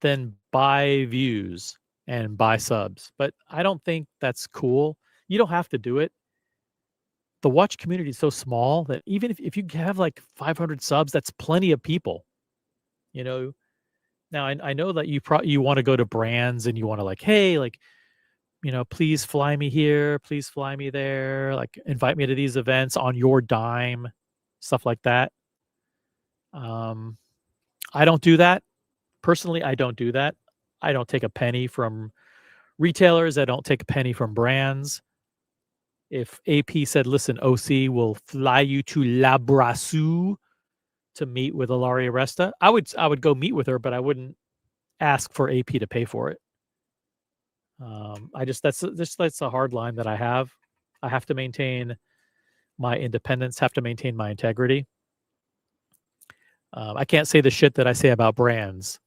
then buy views and buy subs. But I don't think that's cool. You don't have to do it. The watch community is so small that even if you have like 500 subs, that's plenty of people. Now I know that you want to go to brands and you want to like, hey, like, please fly me here, please fly me there, like invite me to these events on your dime, stuff like that. I don't do that. Personally, I don't do that. I don't take a penny from retailers. I don't take a penny from brands. If AP said, listen, OC will fly you to La Brasserie to meet with Ilaria Resta, I would go meet with her, but I wouldn't ask for AP to pay for it. That's a hard line that I have. I have to maintain my independence, have to maintain my integrity. I can't say the shit that I say about brands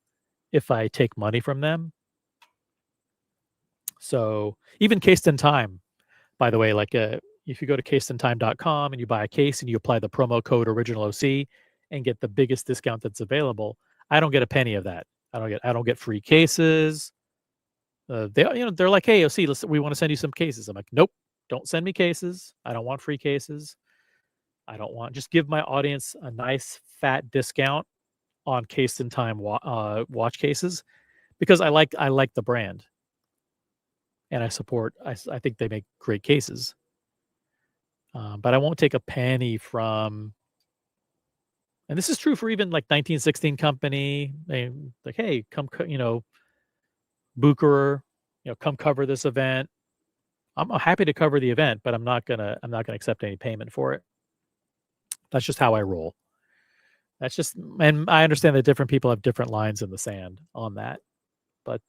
if I take money from them. So even Cased in Time, by the way, like if you go to casedintime.com and you buy a case and you apply the promo code OriginalOC and get the biggest discount that's available, I don't get a penny of that. I don't get free cases. They're like, hey, OC, we want to send you some cases. I'm like, nope, don't send me cases. I don't want free cases. Just give my audience a nice fat discount on Cased in Time watch cases because I like the brand and I think they make great cases. But I won't take a penny from, and this is true for even like 1916 Company. They like, hey, come, Bucherer, come cover this event. I'm happy to cover the event, but I'm not gonna accept any payment for it. That's just how I roll. And I understand that different people have different lines in the sand on that. But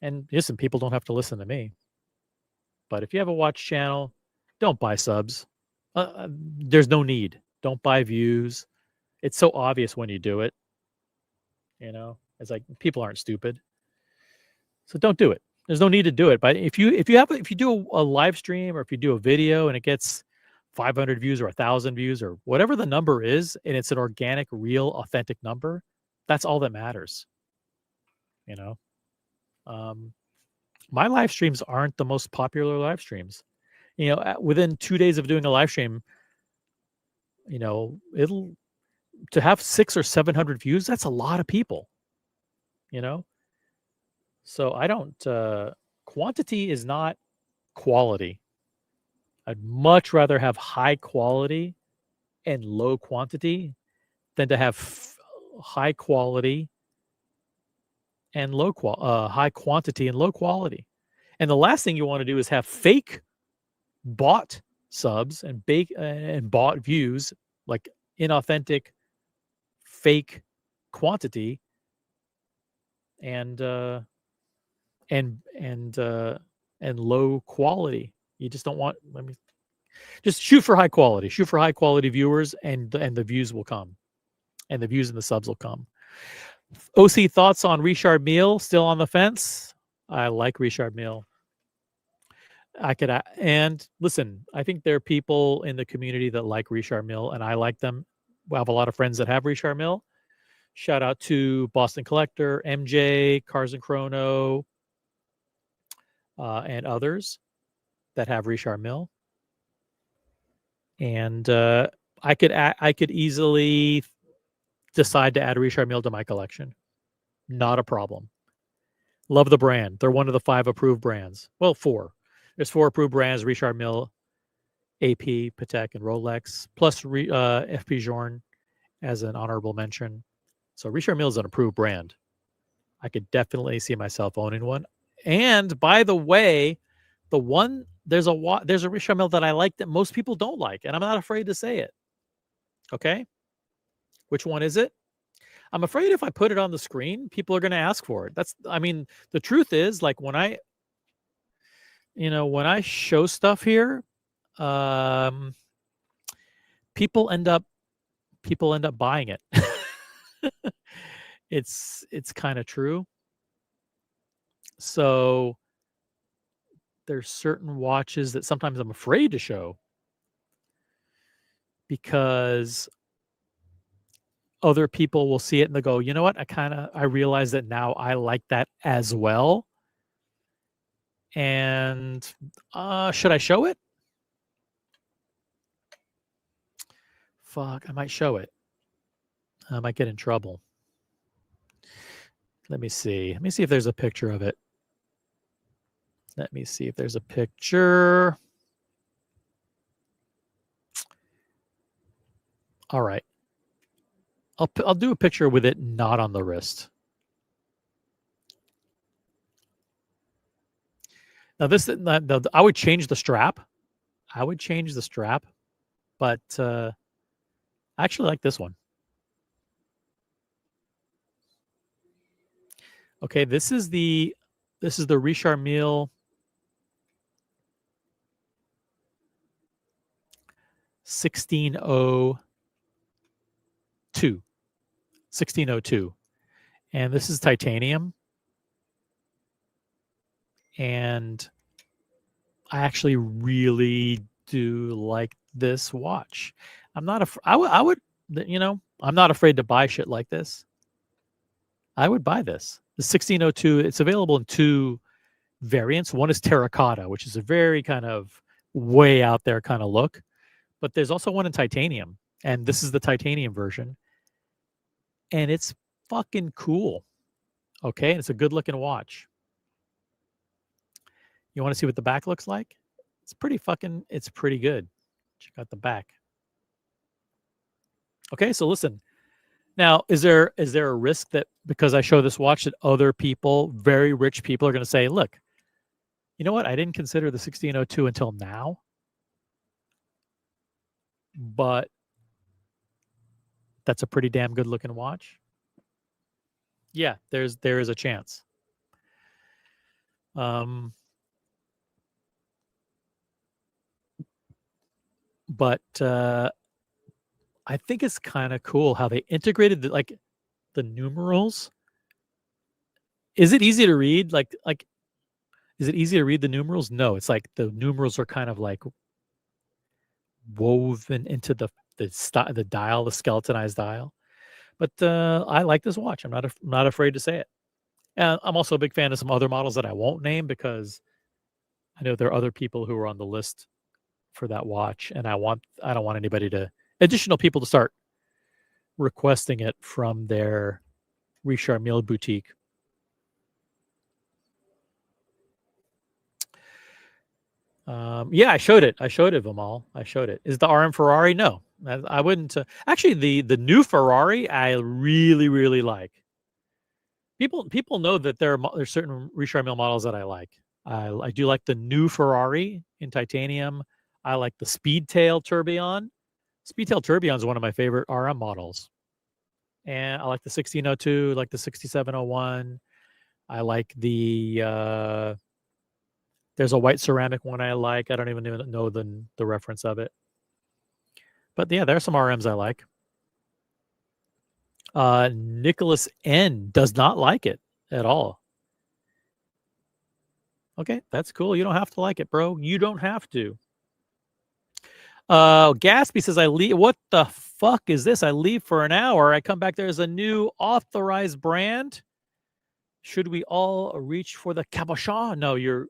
and listen, people don't have to listen to me. But if you have a watch channel, don't buy subs. There's no need. Don't buy views. It's so obvious when you do it. It's like people aren't stupid. So don't do it. There's no need to do it. But if you do a live stream or if you do a video and it gets 500 views or 1,000 views or whatever the number is, and it's an organic, real, authentic number, that's all that matters. My live streams aren't the most popular live streams. Within 2 days of doing a live stream, it'll to have 600 or 700 views. That's a lot of people. So I don't. Quantity is not quality. I'd much rather have high quality and low quantity than to have high quality and high quantity and low quality. And the last thing you want to do is have fake bought subs and bought views, like inauthentic, fake quantity, and low quality. You just don't want. Just shoot for high quality. Shoot for high quality viewers, and the views will come, and the views and the subs will come. OC, thoughts on Richard Mille? Still on the fence? I like Richard Mille. And listen, I think there are people in the community that like Richard Mille, and I like them. We have a lot of friends that have Richard Mille. Shout out to Boston Collector, MJ, Cars and Chrono, and others that have Richard Mille. And I could easily decide to add Richard Mille to my collection. Not a problem. Love the brand. They're one of the 5 approved brands. Well, 4. There's 4 approved brands: Richard Mille, AP, Patek, and Rolex, plus FP Journe as an honorable mention. So Richard Mille is an approved brand. I could definitely see myself owning one. And by the way, there's a Richard Mille that I like that most people don't like, and I'm not afraid to say it. Okay? Which one is it? I'm afraid if I put it on the screen, people are going to ask for it. The truth is, like, when I show stuff here, people end up buying it. It's kind of true. So there's certain watches that sometimes I'm afraid to show because other people will see it and they'll go, you know what? I realize that now I like that as well. And should I show it? Fuck, I might show it. I might get in trouble. Let me see. Let me see if there's a picture of it. Let me see if there's a picture. All right. I'll do a picture with it not on the wrist. Now I would change the strap. But I actually like this one. Okay, this is the Richard Mille 1602. And this is titanium. And I actually really do like this watch. I'm not I'm not afraid to buy shit like this. I would buy this. The 1602, it's available in 2 variants. One is terracotta, which is a very kind of way out there kind of look. But there's also one in titanium. And this is the titanium version. And it's fucking cool. Okay, and it's a good looking watch. You want to see what the back looks like? It's pretty good. Check out the back. Okay, so listen. Now, is there a risk that because I show this watch that other people, very rich people, are going to say, look, you know what? I didn't consider the 1602 until now. But that's a pretty damn good looking watch. Yeah, there is a chance. But I think it's kind of cool how they integrated the numerals. Is it easy to read? Like, is it easy to read the numerals? No, it's like the numerals are kind of like woven into the dial, the skeletonized dial. But I like this watch. I'm not afraid to say it. And I'm also a big fan of some other models that I won't name because I know there are other people who are on the list for that watch, and I don't want additional people to start requesting it from their Richard Mille boutique. Yeah, I showed it. Vimal. I showed it. Is the RM Ferrari? No, I wouldn't. Actually, the new Ferrari I really, really like. People know that there's certain Richard Mille models that I like. I do like the new Ferrari in titanium. I like the Speedtail Tourbillon. Speedtail Tourbillon is one of my favorite RM models. And I like the 1602, like the 6701. I like the there's a white ceramic one I like. I don't even know the reference of it. But yeah, there's some RMs I like. Nicholas N does not like it at all. Okay, that's cool. You don't have to like it, bro. You don't have to. Gatsby says, what the fuck is this? I leave for an hour. I come back. There's a new authorized brand. Should we all reach for the cabochon? No, you're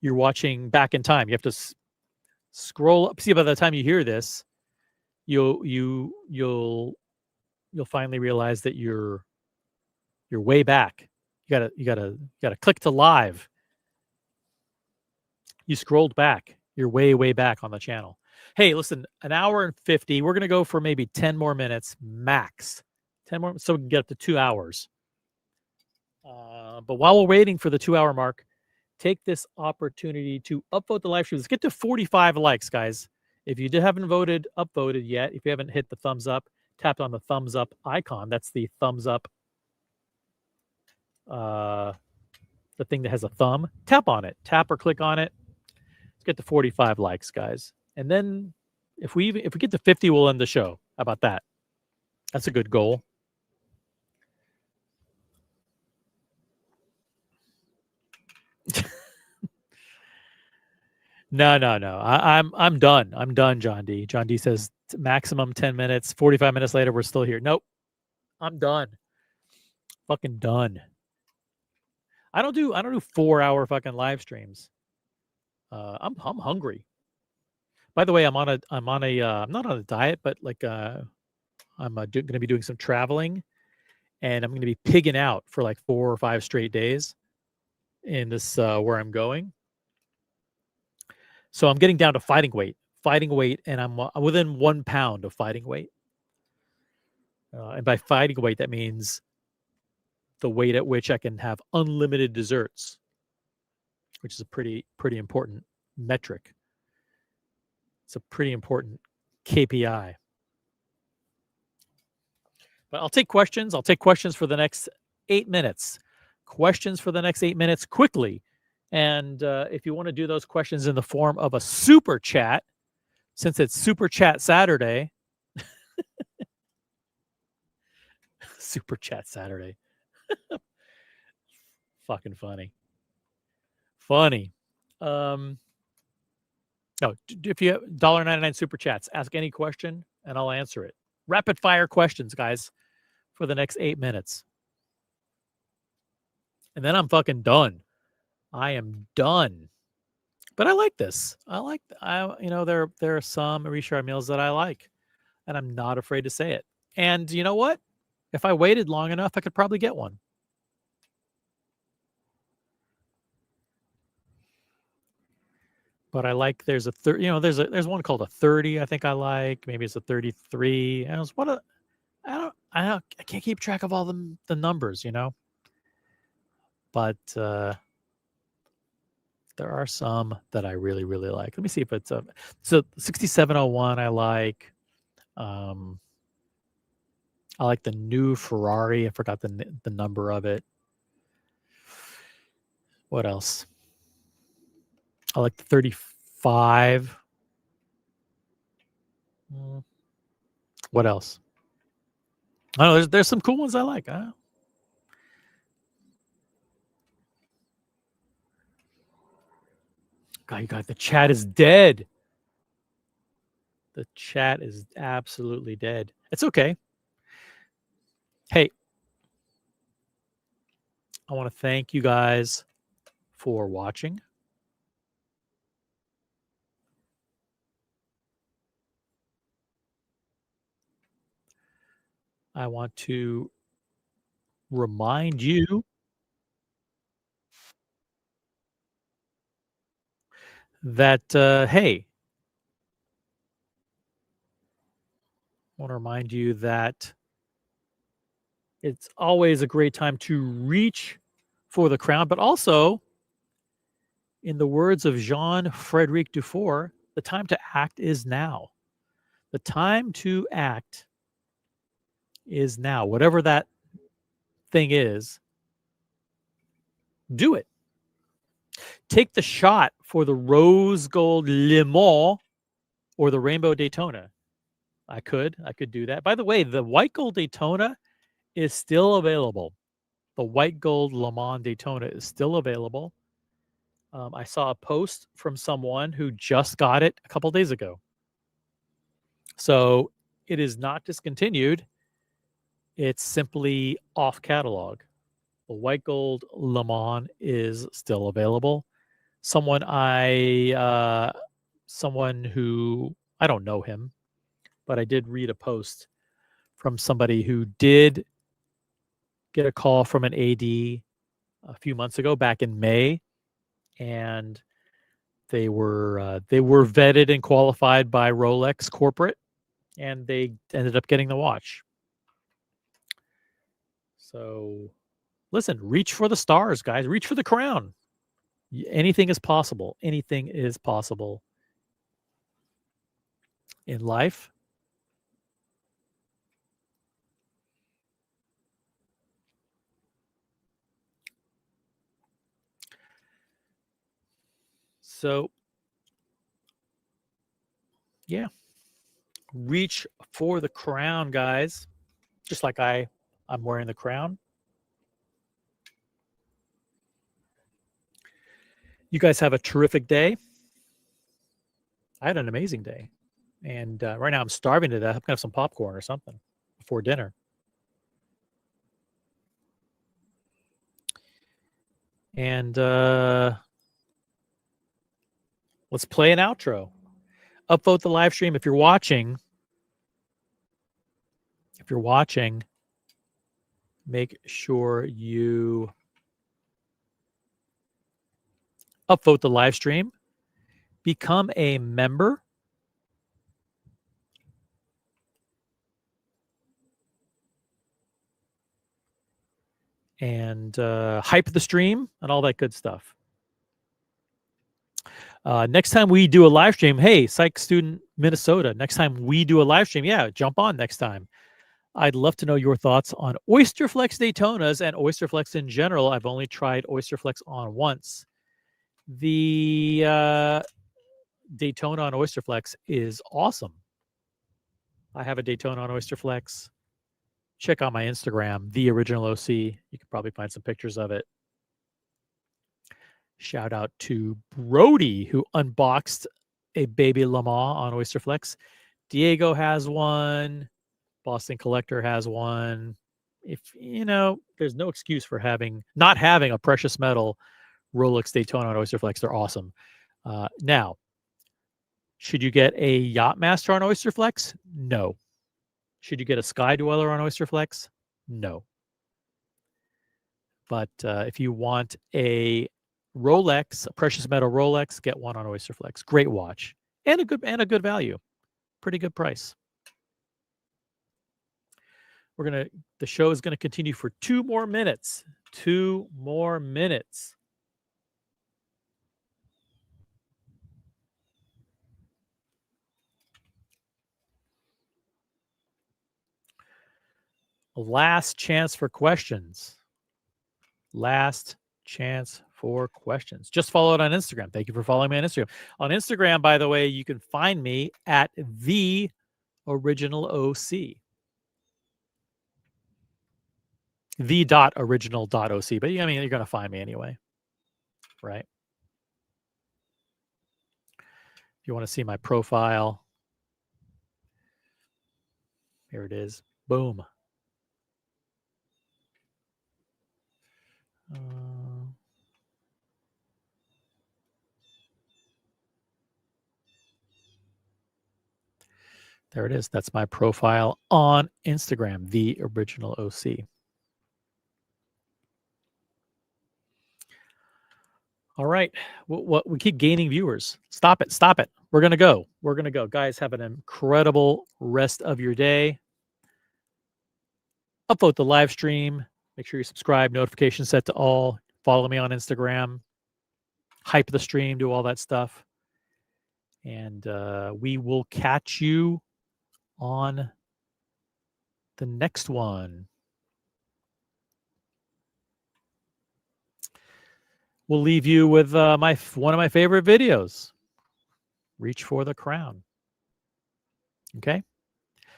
watching Back in Time. You have to scroll up. See, by the time you hear this, you'll finally realize that you're way back. You gotta click to live. You scrolled back. You're way back on the channel. Hey, listen, an hour and 50. We're gonna go for maybe 10 more minutes max. 10 more, so we can get up to 2 hours. But while we're waiting for the 2-hour mark, take this opportunity to upvote the live stream. Let's get to 45 likes, guys. If you haven't upvoted yet, if you haven't hit the thumbs up, tap on the thumbs up icon. That's the thumbs up, the thing that has a thumb. Tap on it. Tap or click on it. Let's get to 45 likes, guys. And then if we get to 50, we'll end the show. How about that? That's a good goal. No. I'm done. I'm done, John D. John D says maximum 10 minutes. 45 minutes later, we're still here. Nope. I'm done. Fucking done. I don't do 4-hour fucking live streams. I'm hungry. By the way, I'm not on a diet, but like I'm going to be doing some traveling, and I'm going to be pigging out for like 4 or 5 straight days in this where I'm going. So I'm getting down to fighting weight, and I'm within 1 pound of fighting weight. And by fighting weight, that means the weight at which I can have unlimited desserts, which is a pretty important metric. It's a pretty important KPI. But I'll take questions. I'll take questions for the next 8 minutes. Questions for the next 8 minutes quickly. And if you want to do those questions in the form of a super chat, since it's Super Chat Saturday, Super Chat Saturday. Fucking funny. No, if you have $1.99 super chats, ask any question and I'll answer it. Rapid fire questions, guys, for the next 8 minutes. And then I'm fucking done. I am done. But I like this. There are some Richard meals that I like, and I'm not afraid to say it. And you know what? If I waited long enough, I could probably get one. But I like there's one called a 30. I think I like. Maybe it's a 33. And I can't keep track of all the numbers, But there are some that I really like. Let me see if it's a 6701. I like. I like the new Ferrari. I forgot the number of it. What else? I like the 35. What else? I don't know. There's some cool ones I like. God, the chat is dead. The chat is absolutely dead. It's okay. Hey, I want to thank you guys for watching. I want to remind you that, hey, I want to remind you that it's always a great time to reach for the crown, but also, in the words of Jean-Frédéric Dufour, the time to act is now. The time to act is now. Whatever that thing is, do it. Take the shot for the Rose Gold Le Mans or the Rainbow Daytona. I could do that. By the way, the White Gold Daytona is still available. The White Gold Le Mans Daytona is still available. I saw a post from someone who just got it a couple days ago. So it is not discontinued. It's simply off catalog. The white gold Le Mans is still available. Someone who, I don't know him, but I did read a post from somebody who did get a call from an AD a few months ago, back in May, and they were vetted and qualified by Rolex corporate, and they ended up getting the watch. So listen, reach for the stars, guys. Reach for the crown. Anything is possible. Anything is possible in life. So, yeah, reach for the crown, guys. Just like I'm wearing the crown. You guys have a terrific day. I had an amazing day. And right now I'm starving to death. I'm going to have some popcorn or something before dinner. And let's play an outro. Upvote the live stream. If you're watching, make sure you upvote the live stream. Become a member. And hype the stream and all that good stuff. Next time we do a live stream, hey, Psych Student Minnesota, next time we do a live stream, yeah, jump on next time. I'd love to know your thoughts on Oysterflex Daytonas and Oysterflex in general. I've only tried Oysterflex on once. The Daytona on Oysterflex is awesome. I have a Daytona on Oysterflex. Check out my Instagram, The Original OC. You can probably find some pictures of it. Shout out to Brody, who unboxed a baby Le Mans on Oysterflex. Diego has one. Boston Collector has one. If you know, there's no excuse for not having a precious metal Rolex Daytona on Oysterflex. They're awesome. Now, should you get a Yachtmaster on Oysterflex? No. Should you get a Sky Dweller on Oysterflex? No. But if you want a Rolex, a precious metal Rolex, get one on Oysterflex. Great watch and a good value. Pretty good price. The show is gonna continue for 2 more minutes. 2 more minutes. Last chance for questions. Last chance for questions. Just follow it on Instagram. Thank you for following me on Instagram. On Instagram, by the way, you can find me at The Original OC. The.original.oc. But I mean, you're going to find me anyway. Right? If you want to see my profile, here it is. Boom. There it is. That's my profile on Instagram, The Original OC. All right. We keep gaining viewers. Stop it. Stop it. We're going to go. We're going to go. Guys, have an incredible rest of your day. Upvote the live stream. Make sure you subscribe. Notifications set to all. Follow me on Instagram. Hype the stream. Do all that stuff. And we will catch you on the next one. We'll leave you with one of my favorite videos. Reach for the crown. Okay?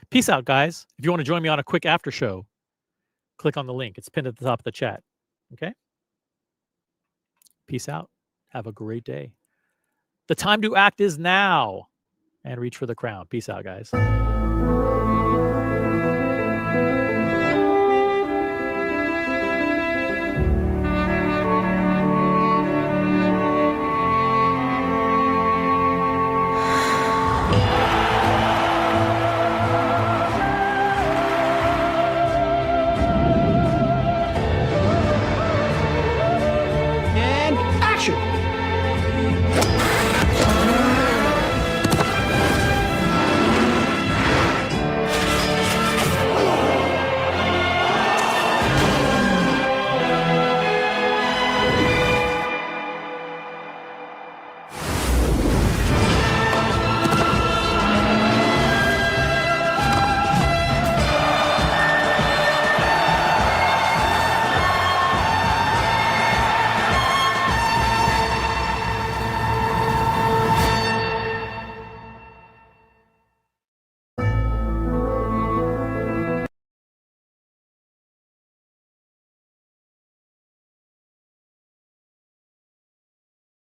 Peace out, guys. If you want to join me on a quick after show, click on the link. It's pinned at the top of the chat. Okay? Peace out. Have a great day. The time to act is now. and reach for the crown. Peace out, guys.